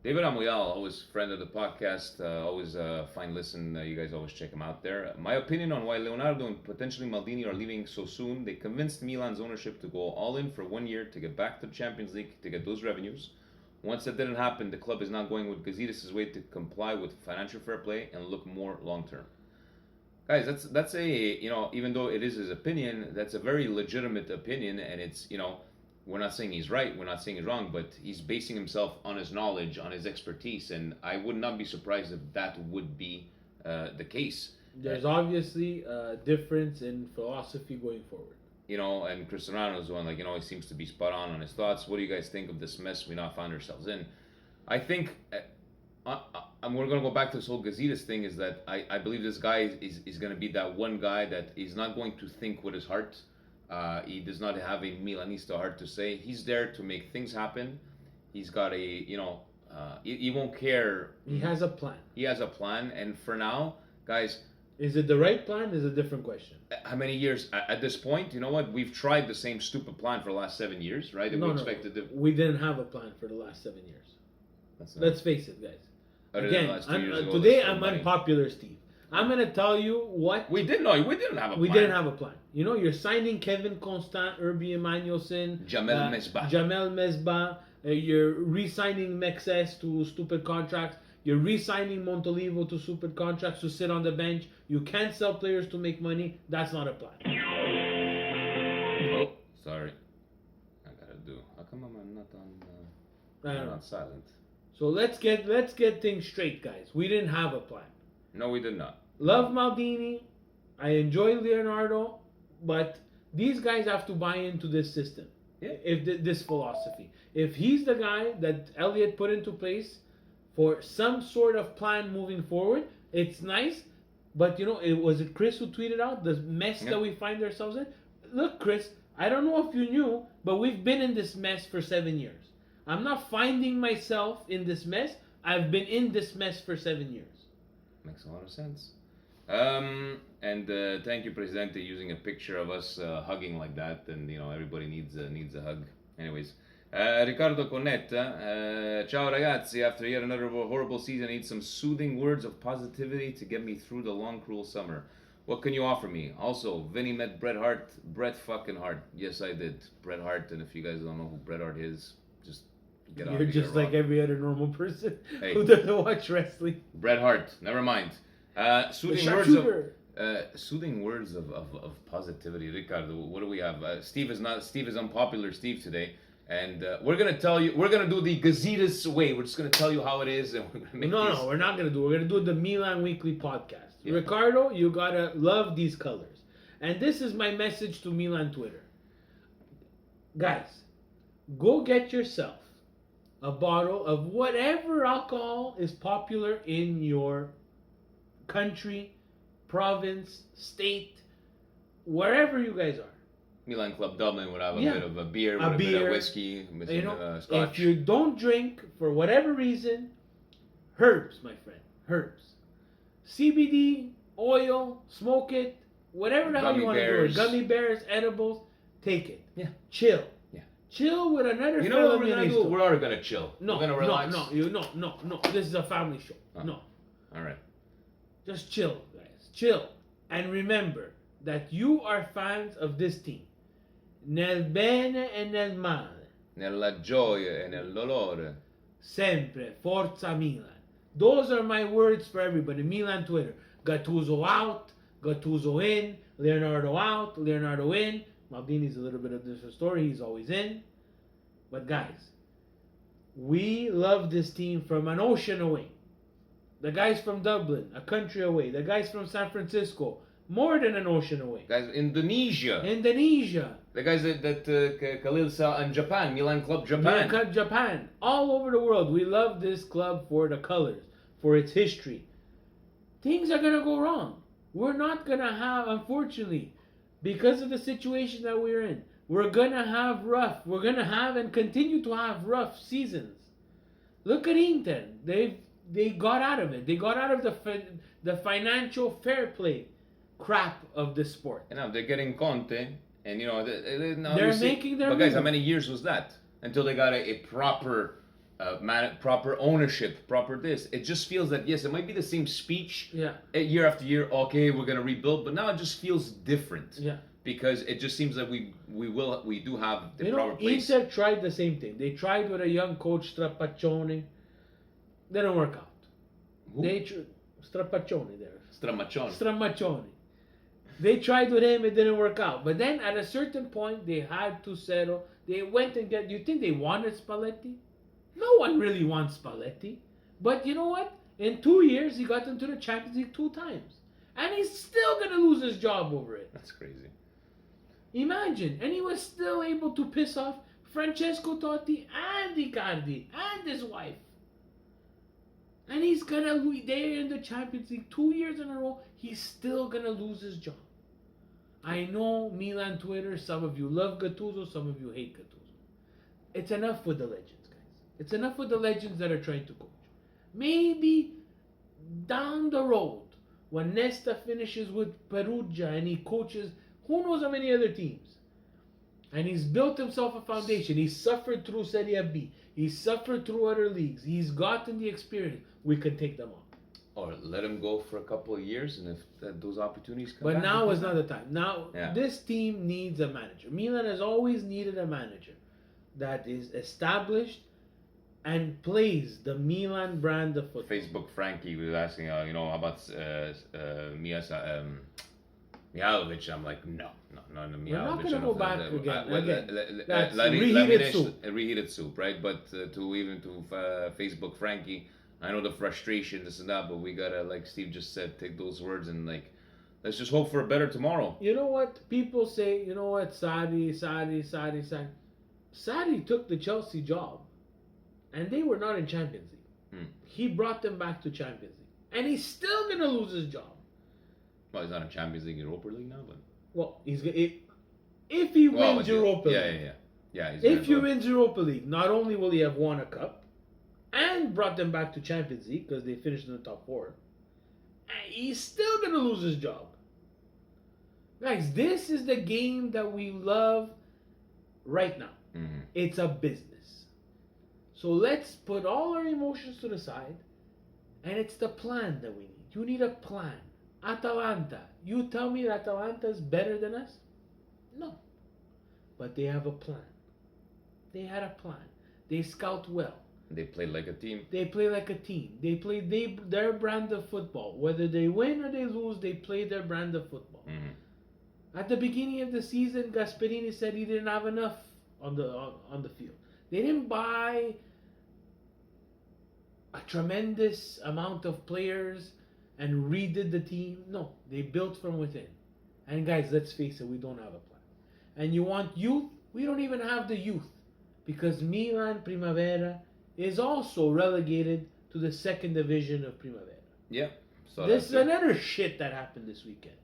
David Amoyal, always friend of the podcast. Always a fine listen. You guys always check him out there. My opinion on why Leonardo and potentially Maldini are leaving so soon. They convinced Milan's ownership to go all in for 1 year to get back to the Champions League to get those revenues. Once that didn't happen, the club is now going with Gazidis' way to comply with financial fair play and look more long term. Guys, that's a, even though it is his opinion, that's a very legitimate opinion, and it's, we're not saying he's right, we're not saying he's wrong, but he's basing himself on his knowledge, on his expertise, and I would not be surprised if that would be the case. There's obviously a difference in philosophy going forward. And Cristiano's one, he seems to be spot on his thoughts. What do you guys think of this mess we now found ourselves in? I think, and we're going to go back to this whole Gazidis thing, is that I believe this guy is going to be that one guy that is not going to think with his heart. He does not have a Milanista heart to say. He's there to make things happen. He's got he won't care. He has a plan. He has a plan, and for now, guys, is it the right plan is a different question. How many years at this point? You know what? We've tried the same stupid plan for the last 7 years, right? No, we didn't have a plan for the last 7 years. Let's face it, guys. Again, today I'm unpopular, Steve. I'm gonna tell you what we didn't know. We didn't have a plan. We didn't have a plan. You're signing Kevin Constant, Herbie Emmanuelson, Jamel Mesbah. You're re-signing Mexes to stupid contracts. You're re-signing Montolivo to stupid contracts to sit on the bench. You can't sell players to make money. That's not a plan. Oh, sorry. I gotta do. How come I'm not on? I'm not silent. So let's get things straight, guys. We didn't have a plan. No, we did not. Love Maldini. I enjoy Leonardo, but these guys have to buy into this system. Yeah. If this philosophy. If he's the guy that Elliott put into place for some sort of plan moving forward, it's nice. But was it Chris who tweeted out the mess that we find ourselves in? Look, Chris, I don't know if you knew but we've been in this mess for 7 years. I'm not finding myself in this mess. I've been in this mess for 7 years. Makes a lot of sense. And thank you, Presidente, using a picture of us hugging like that, and everybody needs a hug. Anyways, Riccardo Connetta, ciao ragazzi. After yet another horrible season, I need some soothing words of positivity to get me through the long, cruel summer. What can you offer me? Also, Vinny met Bret Hart. Bret fucking Hart. Yes, I did. Bret Hart. And if you guys don't know who Bret Hart is, just get out of You're here. just like every other normal person Hey. who doesn't watch wrestling. Bret Hart. Never mind. Soothing The words of sharpshooter. soothing words of positivity. Ricardo, what do we have? Steve is unpopular Steve today. And we're gonna do the Gazetas way. We're just gonna tell you how it is, and we're gonna make No, we're not gonna do. We're gonna do the Milan Weekly podcast. Yeah. Ricardo, you gotta love these colors, and this is my message to Milan Twitter. Guys, go get yourself a bottle of whatever alcohol is popular in your country, province, state, wherever you guys are. Milan Club Dublin would have a Yeah. bit of a beer, A with a bit beer. of whiskey, with You some know, scotch. if you don't drink for whatever reason, herbs, my friend, herbs. CBD, oil, smoke it, whatever the hell Gummy you want to do. bears. Gummy bears, edibles, take it. Yeah. Chill. Yeah. Chill with another You know what we're fellow gonna do? minister. We're already gonna chill. No, we're gonna relax. no. This is a family show. Oh. No. All right. Just chill, guys. Chill. And remember that you are fans of this team. Nel bene e nel male. Nella gioia e nel dolore. Sempre. Forza Milan. Those are my words for everybody. Milan Twitter. Gattuso out. Gattuso in. Leonardo out. Leonardo in. Maldini's a little bit of a different story. He's always in. But guys, we love this team from an ocean away. The guys from Dublin, a country away. The guys from San Francisco, more than an ocean away. Guys, Indonesia. Indonesia. The guys that Khalil saw in Japan, Milan Club Japan. Japan. All over the world. We love this club for the colors, for its history. Things are going to go wrong. We're not going to have, unfortunately, because of the situation that we're in, we're going to have rough. We're going to have and continue to have rough seasons. Look at Inter. They got out of it. They got out of the financial fair play crap of the sport. You know, they're getting Conte, and They're making their But guys, how move. many years was that until they got a proper proper ownership, proper this? It just feels that yes, it might be the same speech Yeah. year after year. Okay, we're gonna rebuild, but now it just feels different. Yeah. Because it just seems that we do have the You proper know, place. Inter tried the same thing. They tried with a young coach, Strapaccioni. Didn't work out. Who? Strapaccioni there. Stramaccioni. Stramaccioni. They tried with him, it didn't work out. But then at a certain point, they had to settle. They went and get. You think they wanted Spalletti? No one really wants Spalletti. But you know what? In 2 years, he got them to the Champions League 2 times. And he's still going to lose his job over it. That's crazy. Imagine. And he was still able to piss off Francesco Totti and Icardi and his wife. And he's going to lose. They're in the Champions League 2 years in a row. He's still going to lose his job. I know Milan Twitter, some of you love Gattuso, some of you hate Gattuso. It's enough with the legends, guys. It's enough with the legends that are trying to coach. Maybe down the road, when Nesta finishes with Perugia and he coaches who knows how many other teams, and he's built himself a foundation. He's suffered through Serie B. He's suffered through other leagues. He's gotten the experience. We can take them on. Or let him go for a couple of years, and if those opportunities come But back, now they is come not the back. time. Now, Yeah. this team needs a manager. Milan has always needed a manager that is established and plays the Milan brand of football. Facebook Frankie was asking, how about Mihalovic? I'm like, no, Mihalovic. We're not gonna go back again. That's reheated soup. Reheated soup, right? But to Facebook Frankie, I know the frustration, this and that, but we gotta, like Steve just said, take those words and let's just hope for a better tomorrow. You know what? People say, you know what? Sarri. Sarri took the Chelsea job, and they were not in Champions League. He brought them back to Champions League, and he's still gonna lose his job. Well, he's not in Champions League, Europa League now, but Well, if he wins Europa League, yeah. Yeah, he's If you gonna win Europa League, not only will he have won a cup and brought them back to Champions League because they finished in the top four, he's still gonna lose his job. Guys, this is the game that we love right now. Mm-hmm. It's a business. So let's put all our emotions to the side, and it's the plan that we need. You need a plan. Atalanta. You tell me that Atalanta is better than us? No. But they have a plan. They had a plan. They scout well. They played like a team. They play like a team. They play their brand of football. Whether they win or they lose, they play their brand of football. Mm-hmm. At the beginning of the season, Gasperini said he didn't have enough on the field. They didn't buy a tremendous amount of players and redid the team. No, they built from within. And guys, let's face it, we don't have a plan. And you want youth? We don't even have the youth. Because Milan Primavera is also relegated to the second division of Primavera. Yeah. So This is another shit that happened this weekend.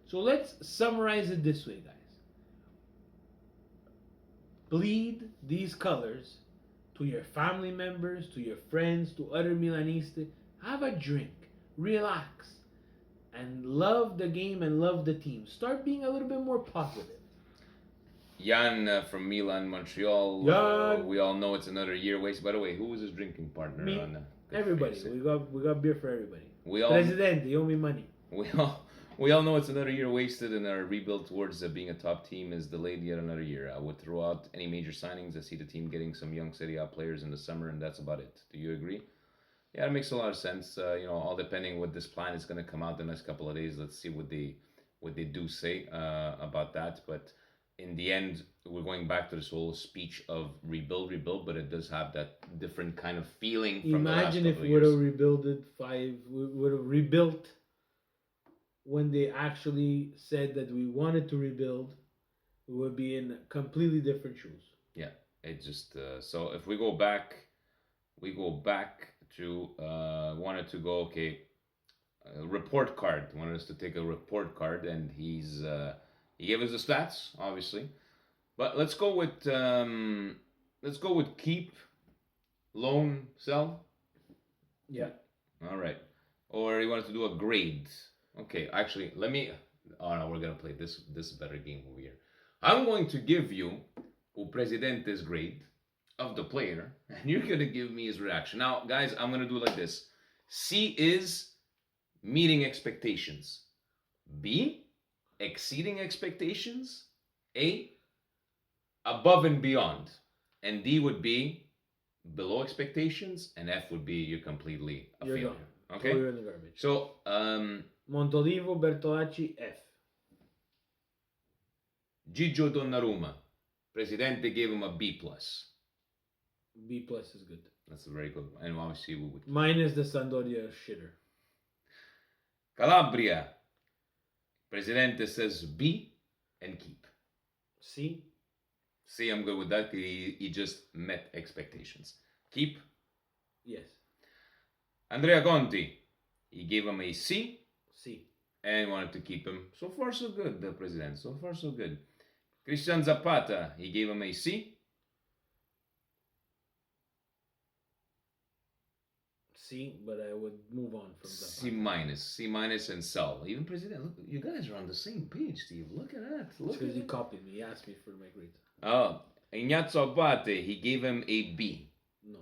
So let's summarize it this way, guys. Bleed these colors to your family members, to your friends, to other Milanistas. Have a drink, relax, and love the game and love the team. Start being a little bit more positive. Jan from Milan, Montreal. Jan. We all know it's another year wasted. By the way, who was his drinking partner? Me. On Everybody. We got beer for everybody. We all President, you owe me money. we all know it's another year wasted, and our rebuild towards being a top team is delayed yet another year. I would throw out any major signings. I see the team getting some young Serie A players in the summer, and that's about it. Do you agree? Yeah, it makes a lot of sense. All depending what this plan is going to come out the next couple of days. Let's see what they do say about that. But in the end, we're going back to this whole speech of rebuild, but it does have that different kind of feeling from Imagine the if last couple we would of have years. would have rebuilt when they actually said that we wanted to rebuild. We would be in completely different shoes. Yeah, it just so if we go back to wanted to go report card. Wanted us to take a report card, and he gave us the stats, obviously. But let's go with keep, loan, sell. Yeah. All right. Or you wanted to do a grade. Okay, actually, let me. Oh no, we're gonna play this better game over here. I'm going to give you o Presidente's grade of the player, and you're gonna give me his reaction. Now, guys, I'm gonna do it like this. C is meeting expectations. B, exceeding expectations. A, above and beyond. And D would be below expectations, and F would be you're completely a You're failure. gone. Okay? Throw you in the garbage. So, Montolivo, Bertolacci, F. Gigio Donnarumma. Presidente gave him a B+. B plus is good. That's a very good one. And obviously we would. Minus the Sampdoria shitter. Calabria. Presidente says B and keep. C. C, I'm good with that. He just met expectations. Keep. Yes. Andrea Conti. He gave him a C C. and wanted to keep him. So far, so good, the president. So far, so good. Christian Zapata. He gave him a C. C, but I would move on from that. C minus and sell. Even president. Look, you guys are on the same page, Steve. Look at that. Look Because at he it. copied me. He asked me for my grades. Oh, Ignazio Abate. He gave him a B. No.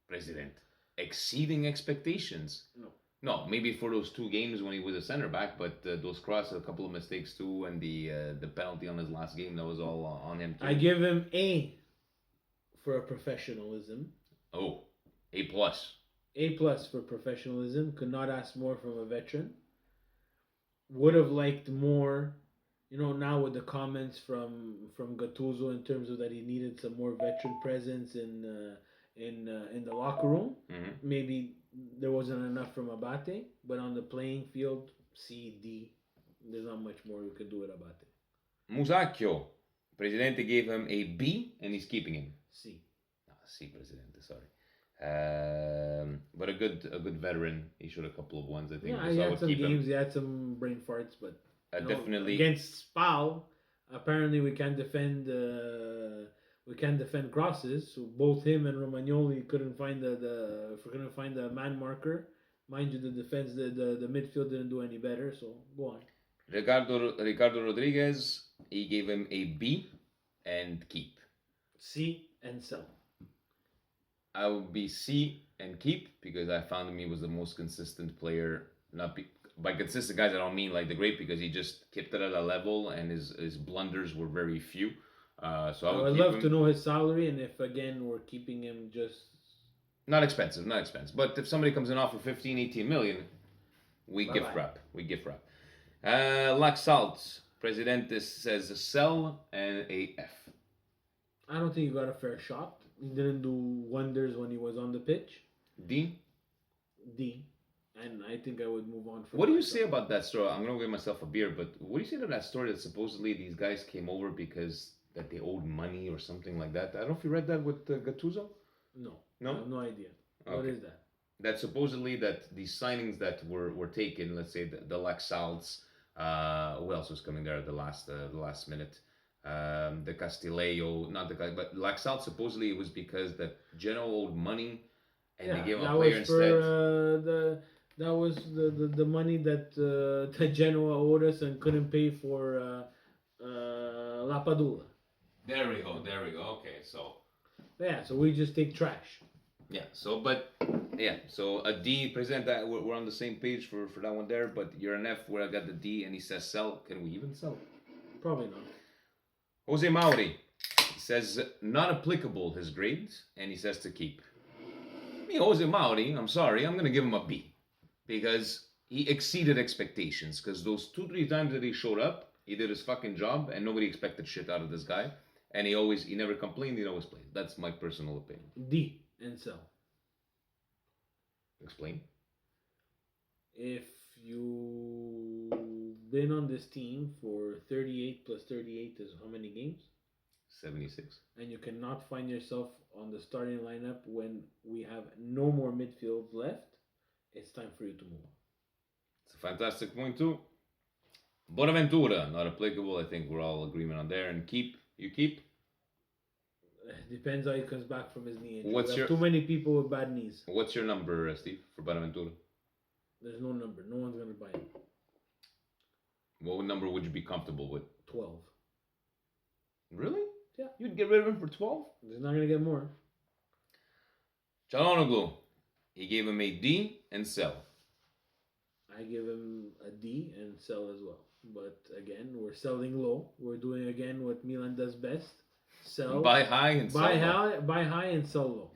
President. Exceeding expectations. No. No, maybe for those 2 games when he was a center back, but those crosses, a couple of mistakes too, and the penalty on his last game, that was all on him too. I give him A for professionalism. Oh, A plus. A plus for professionalism. Could not ask more from a veteran. Would have liked more, now with the comments from Gattuso in terms of that he needed some more veteran presence in the locker room. Mm-hmm. Maybe there wasn't enough from Abate, but on the playing field, C, D. There's not much more we could do with Abate. Musacchio. Presidente gave him a B, and he's keeping him. C. C, Presidente, sorry. But a good veteran. He showed a couple of ones, I think. Yeah, so he I had would some keep games. him. He had some brain farts, but Definitely. against Spal, apparently we can defend we can't defend crosses. So both him and Romagnoli couldn't find the man marker. Mind you, the defense, the midfield didn't do any better. So go on. Ricardo Rodriguez, he gave him a B and keep. C and sell. I would be C and keep because I found him he was the most consistent player. By consistent guys, I don't mean like the great because he just kept it at a level and his blunders were very few. So I would love him. To know his salary and if again we're keeping him just not expensive. But if somebody comes in offer 15, 18 million, we Bye-bye. gift wrap. Laxalt, Presidente says a sell and a F. I don't think he got a fair shot. He didn't do wonders when he was on the pitch. D. And I think I would move on from What do you say about that story? I'm going to give myself a beer, but what do you say to that story that supposedly these guys came over because that they owed money or something like that? I don't know if you read that with Gattuso? No. No? I have no idea. Okay. What is that? That supposedly that these signings that were taken, let's say the Laxalts, who else was coming there at the last minute? The Castillejo, not the guy, but Laxalt supposedly it was because that Genoa owed money and they gave him a player instead. That was the money that that Genoa owed us and couldn't pay for La Padula. There we go. Okay, so yeah, so we just take trash. Yeah. So a D. Present that we're on the same page for that one there. But you're an F where I got the D and he says sell. Can we even sell? Probably not. Jose Mauri says not applicable his grades and he says to keep. Me, Jose Mauri, I'm sorry, I'm gonna give him a B because he exceeded expectations. Because those 2-3 times that he showed up, he did his fucking job and nobody expected shit out of this guy. And he never complained. He always played. That's my personal opinion. D and sell. Explain. If you've been on this team for 38 plus 38 is how many games? 76. And you cannot find yourself on the starting lineup when we have no more midfield left, it's time for you to move on. It's a fantastic point too. Bonaventura, not applicable. I think we're all agreement on there. And keep. You keep? Depends how he comes back from his knee injury. Too many people with bad knees. What's your number, Steve, for Bonaventura? There's no number. No one's going to buy him. What number would you be comfortable with? 12. Really? Yeah. You'd get rid of him for 12? He's not going to get more. Çalhanoğlu, he gave him a D and sell. I give him a D and sell as well. But again, we're selling low. We're doing again what Milan does best. Sell. Buy high and sell low. Buy high and sell low.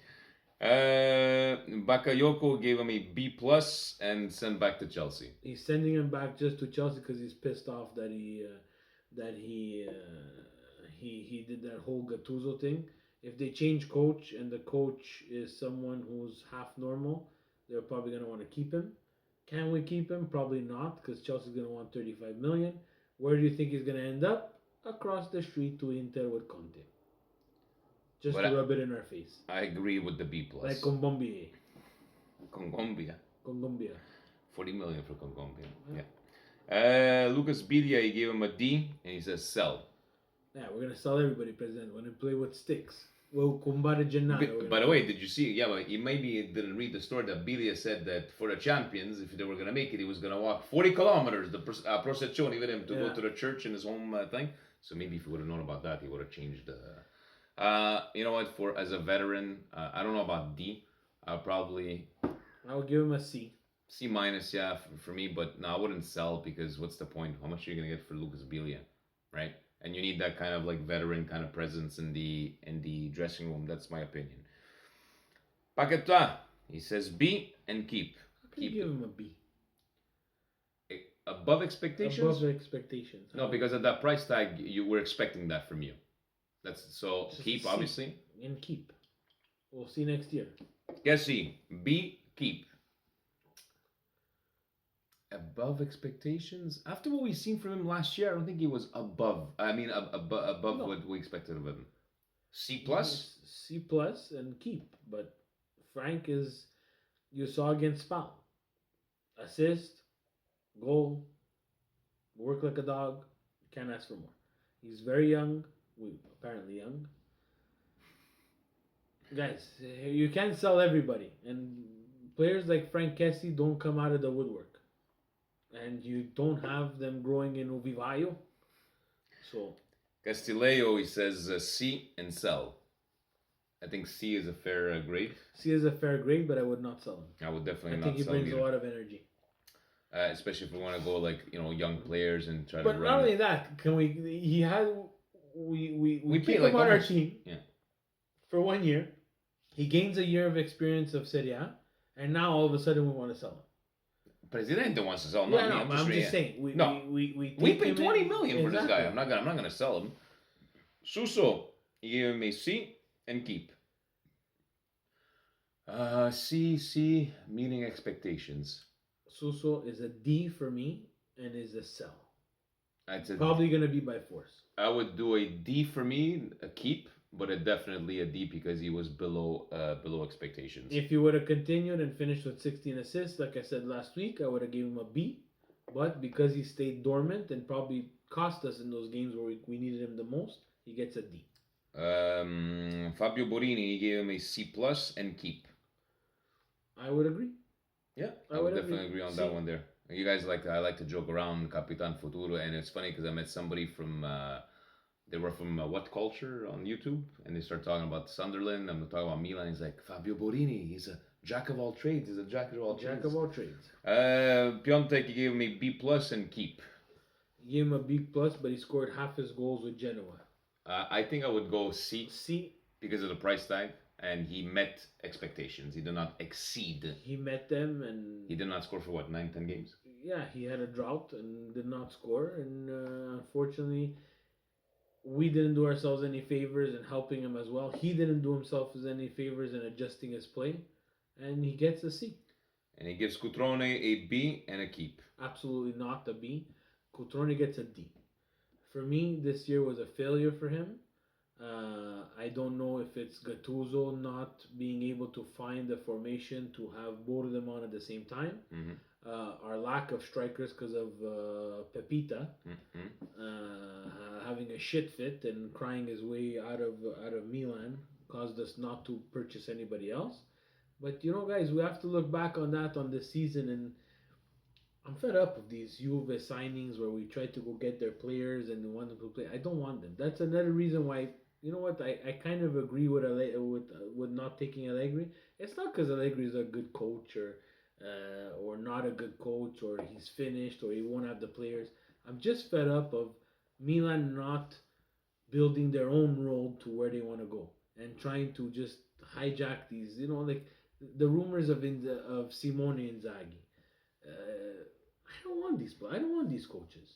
Bakayoko gave him a B plus and sent back to Chelsea. He's sending him back just to Chelsea because he's pissed off that he did that whole Gattuso thing. If they change coach and the coach is someone who's half normal, they're probably going to want to keep him. Can we keep him? Probably not, because Chelsea's going to want 35 million. Where do you think he's going to end up? Across the street to Inter with Conte. Just to rub it in our face. I agree with the B plus. Like Congombia. Congombia. 40 million for Congombia. Yeah. Lucas Bidia, he gave him a D, and he says sell. Yeah, we're going to sell everybody, President. We're going to play with sticks. Well, Kumbara Gennaro. By the way, did you see? Yeah, but he maybe didn't read the story that Bilia said that for the champions, if they were going to make it, he was going to walk 40 kilometers, the processione with him to go to the church in his home thing. So maybe if he would have known about that, he would have changed. You know what? As a veteran, I don't know about D. I would give him a C. C minus, yeah, for me. But no, I wouldn't sell because what's the point? How much are you going to get for Lucas Bilia, right? And you need that kind of like veteran kind of presence in the dressing room. That's my opinion. Paquetá, he says B and keep. How can you give him a B? Above expectations? Above expectations. No, because at that price tag, you were expecting that from you. That's so keep, obviously. And keep. We'll see next year. Yes, C. B, keep. Above expectations? After what we've seen from him last year, I don't think he was above. I mean, above what we expected of him. C plus? C plus and keep. But Frank is, you saw against Spal. Assist, goal, work like a dog. Can't ask for more. He's very young. Apparently young. Guys, you can't sell everybody, and players like Frank Kessie don't come out of the woodwork, and you don't have them growing in Uvivayo. So Castileo, he says C and sell. I think C is a fair grade. C is a fair grade, but I would not sell him. I would definitely I not think he sell brings him a lot of energy. especially if we want to go like young players and try But to not run. only that, can we? He had we pay keep like him how on our much? team Yeah. for 1 year. He gains a year of experience of Serie A, and now all of a sudden we want to sell him. Presidente wants to sell him. Yeah, not me. no, but I'm just saying. We We take paid him 20 in- million for this guy. Exactly. I'm not gonna sell him. Suso, he gave him a C and keep. C meeting expectations. Suso is a D for me and is a sell. I'd say Probably gonna be by force. I would do a D for me, a keep, but definitely a D because he was below expectations. If he would have continued and finished with 16 assists, like I said last week, I would have given him a B. But because he stayed dormant and probably cost us in those games where we needed him the most, he gets a D. Fabio Borini, he gave him a C plus and keep. I would agree. Yeah, I I would would definitely agree on C. that one there. You guys I like to joke around Capitan Futuro, and it's funny because I met somebody from they were from What Culture on YouTube, and they start talking about Sunderland. I'm talking about Milan. He's like, Fabio Borini, he's a jack of all trades. He's a jack of all trades. Jack of all trades. Piontek, he gave me B plus and keep. Give him a B plus, but he scored half his goals with Genoa. I think I would go C C. because of the price tag, and he met expectations. He did not exceed. He met them, and He did not score for what, 9-10 games? yeah, he had a drought and did not score. And unfortunately, we didn't do ourselves any favors in helping him as well. He didn't do himself any favors in adjusting his play, and he gets a C. And he gives Cutrone a B and a keep. Absolutely not a B. Cotrone gets a D. For me, this year was a failure for him. I don't know if it's Gattuso not being able to find the formation to have both of them on at the same time. Mm-hmm. Our lack of strikers because of Pepita Mm-hmm. having a shit fit and crying his way out of Milan caused us not to purchase anybody else. But guys, we have to look back on that on this season, and I'm fed up of these Juve signings where we try to go get their players and want them to play. I don't want them. That's another reason why. You know what? I kind of agree with not taking Allegri. It's not because Allegri is a good coach or not a good coach or he's finished or he won't have the players. I'm just fed up of Milan not building their own road to where they want to go and trying to just hijack these. Like the rumors of Simone Inzaghi. I don't want these. I don't want these coaches.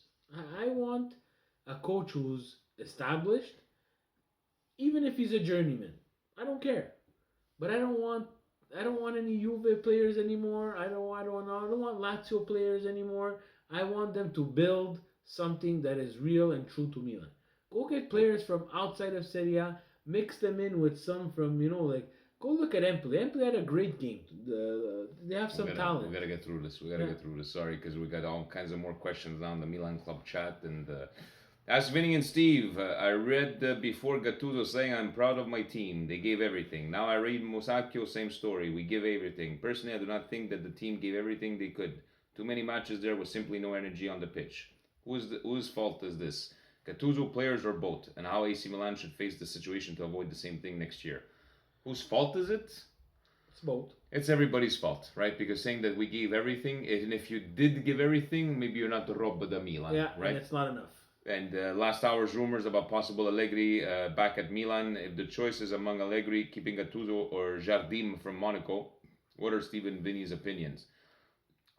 I want a coach who's established. Even if he's a journeyman, I don't care. But I don't want any Juve players anymore. I don't want Lazio players anymore. I want them to build something that is real and true to Milan. Go get players from outside of Serie A, mix them in with some from go look at Empoli. Empoli had a great game. They have some talent. We gotta get through this. Get through this. Sorry, because we got all kinds of more questions on the Milan Club chat and. Ask Vinny and Steve, I read before Gattuso saying I'm proud of my team. They gave everything. Now I read Musacchio, same story. We give everything. Personally, I do not think that the team gave everything they could. Too many matches there with simply no energy on the pitch. Whose fault is this? Gattuso, players, or both? And how AC Milan should face the situation to avoid the same thing next year? Whose fault is it? It's both. It's everybody's fault, right? Because saying that we gave everything, and if you did give everything, maybe you're not the Rob da Milan, yeah, right? And it's not enough. And last hour's rumors about possible Allegri back at Milan. If the choice is among Allegri, keeping Gattuso, or Jardim from Monaco, what are Steve and Vinny's opinions?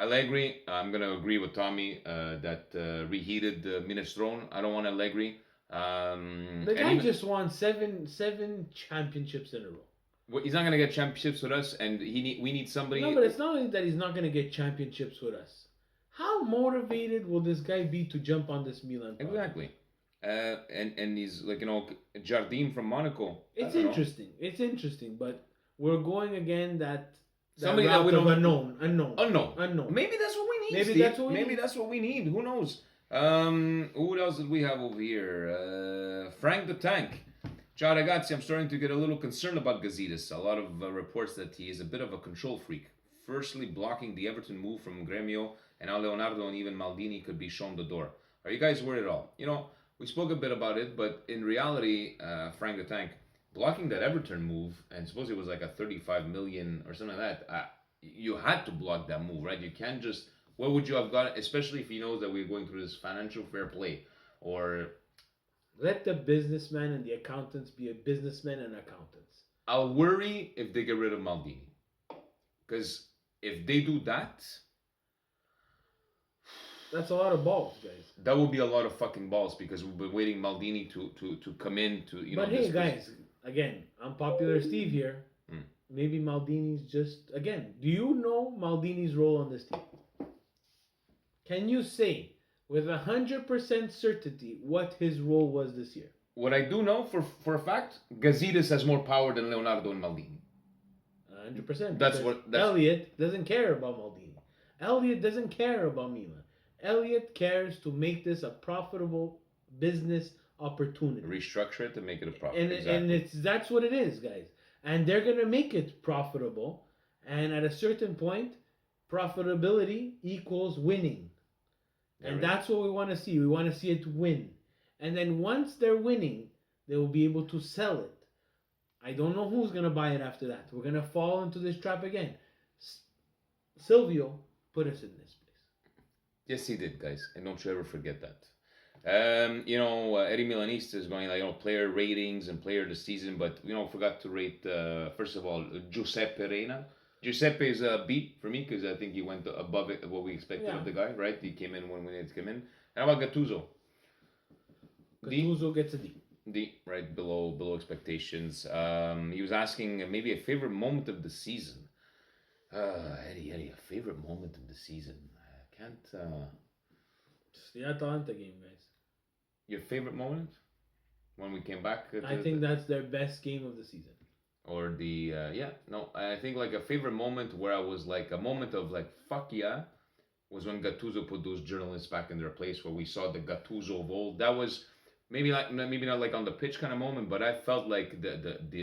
Allegri, I'm going to agree with Tommy that reheated Minestrone. I don't want Allegri. The guy just won seven championships in a row. Well, he's not going to get championships with us, and we need somebody. No, but it's not only that he's not going to get championships with us. How motivated will this guy be to jump on this Milan project? Exactly. And he's like, Jardim from Monaco. It's interesting, but we're going again that somebody that we don't unknown. Maybe that's what we need. Maybe Steve. that's what we need. Who knows? Who else did we have over here? Frank the Tank. Ciao ragazzi, I'm starting to get a little concerned about Gazidis. A lot of reports that he is a bit of a control freak. Firstly, blocking the Everton move from Gremio, and now Leonardo and even Maldini could be shown the door. Are you guys worried at all? We spoke a bit about it, but in reality, Frank the Tank, blocking that Everton move, and suppose it was like a 35 million or something like that, you had to block that move, right? You can't just, what would you have got, especially if he knows that we're going through this financial fair play, or Let the businessman and the accountants be a businessman and accountants. I'll worry if they get rid of Maldini. Because if they do that, that's a lot of balls, guys. That will be a lot of fucking balls because we've been waiting Maldini to come in to But hey, guys, again, unpopular Steve here. Maybe Maldini's just again. Do you know Maldini's role on this team? Can you say with 100% certainty what his role was this year? What I do know for a fact, Gazidis has more power than Leonardo and Maldini. 100%. That's what Elliot doesn't care about Maldini. Elliot doesn't care about Milan. Elliot cares to make this a profitable business opportunity. Restructure it to make it a profit. And that's what it is, guys. And they're gonna make it profitable. And at a certain point, profitability equals winning. And that's what we want to see. We want to see it win. And then once they're winning, they will be able to sell it. I don't know who's going to buy it after that. We're going to fall into this trap again. Silvio put us in this place. Yes, he did, guys. And don't you ever forget that. Eddie Milanista is going player ratings and player of the season, but forgot to rate first of all Giuseppe Reina. Giuseppe is a B for me because I think he went above it, what we expected of the guy, right? He came in when we needed to come in. And how about Gattuso? Gattuso gets a D. D, right below expectations. He was asking maybe a favorite moment of the season. Eddie, a favorite moment of the season. I can't. It's the Atalanta game, guys. Your favorite moment when we came back? I think that's their best game of the season. Or I think like a favorite moment where I was like a moment of like fuck yeah was when Gattuso put those journalists back in their place, where we saw the Gattuso of old. That was maybe not like on the pitch kind of moment, but I felt like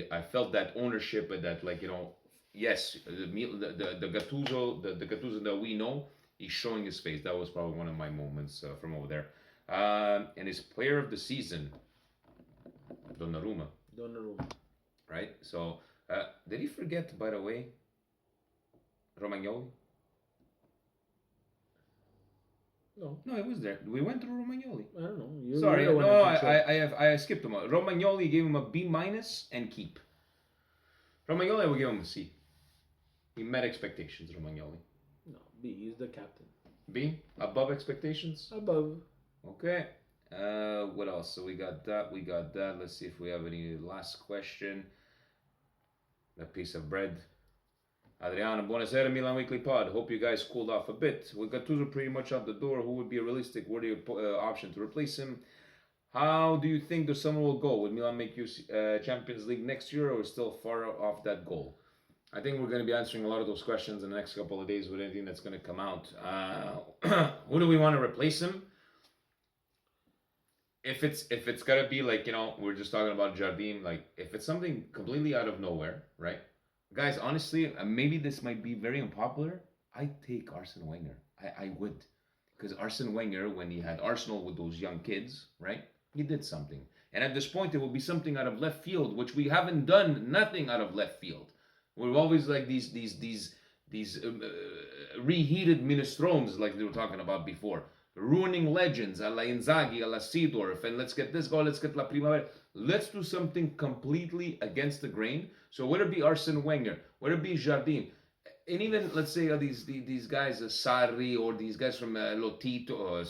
I felt that ownership and that yes, the Gattuso the Gattuso that we know, he's showing his face. That was probably one of my moments from over there. And his player of the season, Donnarumma. Right? So, did he forget, by the way, Romagnoli? No, it was there. We went through Romagnoli. I don't know. Sorry, no, I skipped him. Romagnoli gave him a B- and keep. Romagnoli, I would give him a C. He met expectations, Romagnoli. No, B. He's the captain. B? Above expectations? Above. Okay. What else? So we got that. Let's see if we have any last question. A piece of bread. Adriano, buonasera Milan Weekly Pod. Hope you guys cooled off a bit. With Gattuso pretty much out the door, who would be a realistic, worthy option to replace him? How do you think the summer will go? Will Milan make Champions League next year, or still far off that goal? I think we're going to be answering a lot of those questions in the next couple of days with anything that's going to come out. Who do we want to replace him? If it's gotta be we're just talking about Jardim, if it's something completely out of nowhere, right? Guys, honestly, maybe this might be very unpopular. I'd take Arsene Wenger. I would. Because Arsene Wenger, when he had Arsenal with those young kids, right? He did something. And at this point, it will be something out of left field, which we haven't done nothing out of left field. We're always like these reheated minestrones like they were talking about before. Ruining legends, a la Inzaghi, a la Seedorf, and let's get this goal, let's get La Primavera. Let's do something completely against the grain. So whether it be Arsene Wenger, whether it be Jardim, and even let's say these guys, Sarri, or these guys from Lotito.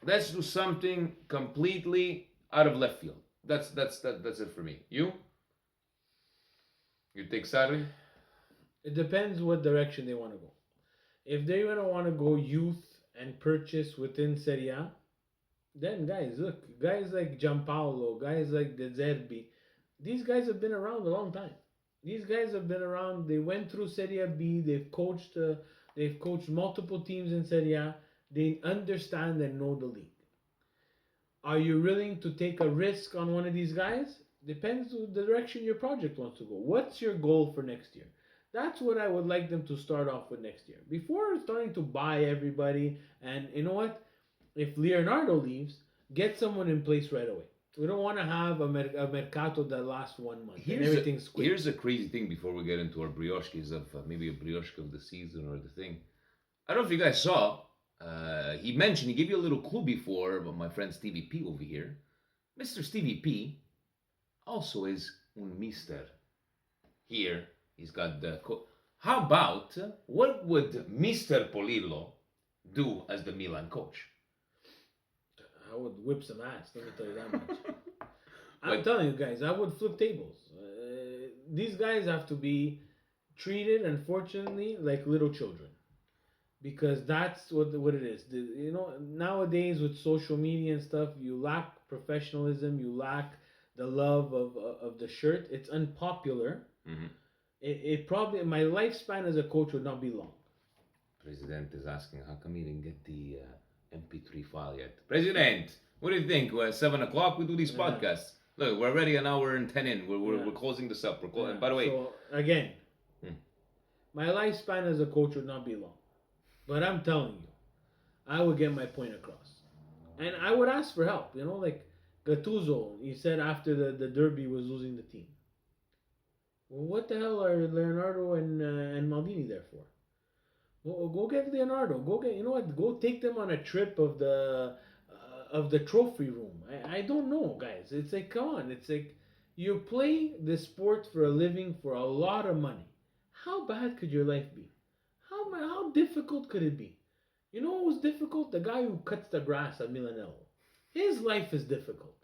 Let's do something completely out of left field. That's it for me. You take Sarri? It depends what direction they want to go. If they're going to want to go youth and purchase within Serie A, then guys like Giampaolo, guys like De Zerbi, these guys have been around a long time. These guys have been around. They went through Serie B. They've coached. Multiple teams in Serie A. They understand and know the league. Are you willing to take a risk on one of these guys? Depends on the direction your project wants to go. What's your goal for next year? That's what I would like them to start off with next year. Before starting to buy everybody, and you know what? If Leonardo leaves, get someone in place right away. We don't want to have a mercato that lasts 1 month and everything's quick. Here's a crazy thing before we get into our brioches of maybe a brioche of the season or the thing. I don't know if you guys saw. He mentioned, he gave you a little clue before about my friend Stevie P over here. Mr. Stevie P also is un mister. Here, he's got the... How about, what would Mr. Polillo do as the Milan coach? I would whip some ass, let me tell you that much. I'm telling you guys, I would flip tables. These guys have to be treated, unfortunately, like little children. Because that's what it is. You know, nowadays with social media and stuff, you lack professionalism, you lack the love of the shirt. It's unpopular. Mm-hmm. It probably, my lifespan as a coach would not be long. President is asking, how come you didn't get the MP3 file yet? President, what do you think? Well, 7 o'clock we do these podcasts. Look, we're already an hour and 10 in. We're closing this up. And by the way... So, again, my lifespan as a coach would not be long. But I'm telling you, I would get my point across. And I would ask for help. You know, like Gattuso, he said after the Derby was losing the team. Well, what the hell are Leonardo and Maldini there for? Well, go get Leonardo. You know what? Go take them on a trip of the trophy room. I don't know, guys. It's like, come on. It's like, you play this sport for a living for a lot of money. How bad could your life be? How difficult could it be? You know what was difficult? The guy who cuts the grass at Milanello. His life is difficult.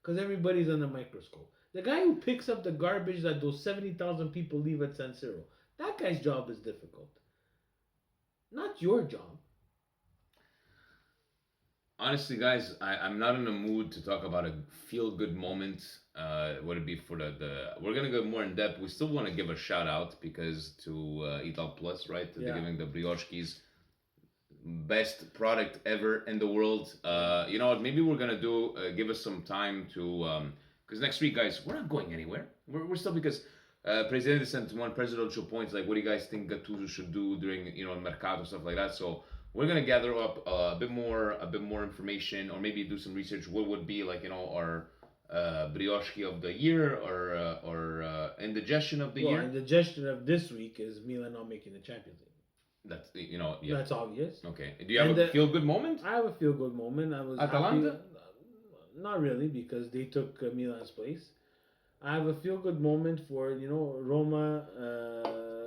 Because everybody's under a microscope. The guy who picks up the garbage that those 70,000 people leave at San Siro. That guy's job is difficult. Not your job. Honestly, guys, I'm not in the mood to talk about a feel-good moment. Would it be for the... We're going to go more in depth. We still want to give a shout-out because to Ital Plus, right? They're giving the brioches best product ever in the world. You know what? Maybe we're going to do... give us some time to... Because next week, guys, we're not going anywhere. We're still... Because Presidente sent one presidential points, like, what do you guys think Gattuso should do during, you know, Mercato, stuff like that. So... We're gonna gather up a bit more information, or maybe do some research. What would be, like, you know, our brioche of the year, or indigestion of the year? Indigestion of this week is Milan not making the Champions League. That's, you know, yeah. That's obvious. Okay. Do you have a feel good moment? I have a feel good moment. I was Atalanta? happy. Not really, because they took Milan's place. I have a feel good moment for, you know, Roma.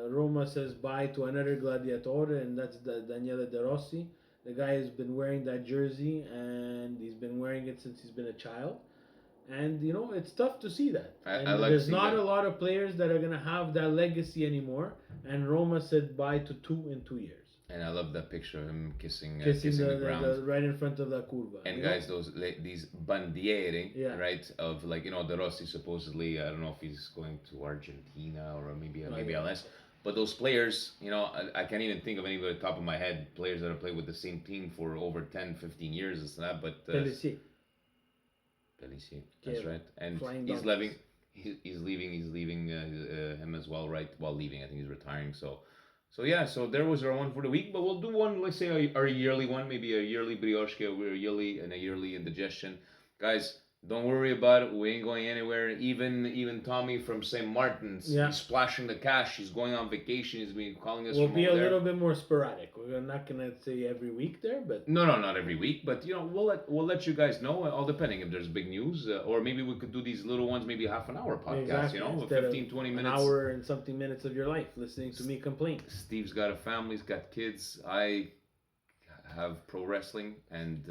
Roma says bye to another gladiatore, and that's Daniele De Rossi. The guy has been wearing that jersey, and he's been wearing it since he's been a child. And, you know, it's tough to see that. There's not a lot of players that are going to have that legacy anymore. And Roma said bye to 2 in 2 years. And I love that picture of him kissing the ground. right in front of the curva. And guys, these bandiere, right, of, like, you know, De Rossi supposedly, I don't know if he's going to Argentina or maybe LS. But those players, you know, I can't even think of anybody at the top of my head, players that have played with the same team for over 10, 15 years and that, but... Pellissier, that's right. And he's leaving. He's leaving him as well, right? While leaving, I think he's retiring. So yeah, so there was our one for the week, but we'll do one, let's say our yearly one, maybe a yearly brioche, a yearly indigestion. Guys, don't worry about it. We ain't going anywhere. Even Tommy from St. Martin's, he's splashing the cash. He's going on vacation. He's been calling us. We'll be a little bit more sporadic. We're not gonna say every week there, but no, not every week. But, you know, we'll let you guys know. All depending if there's big news, or maybe we could do these little ones, maybe half an hour podcast. Exactly. You know, 15, 20 minutes, an hour and something minutes of your life listening to me complain. Steve's got a family. He's got kids. I have pro wrestling and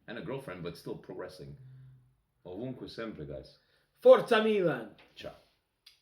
and a girlfriend, but still pro wrestling. Ovunque sempre, guys. Forza Milan! Ciao.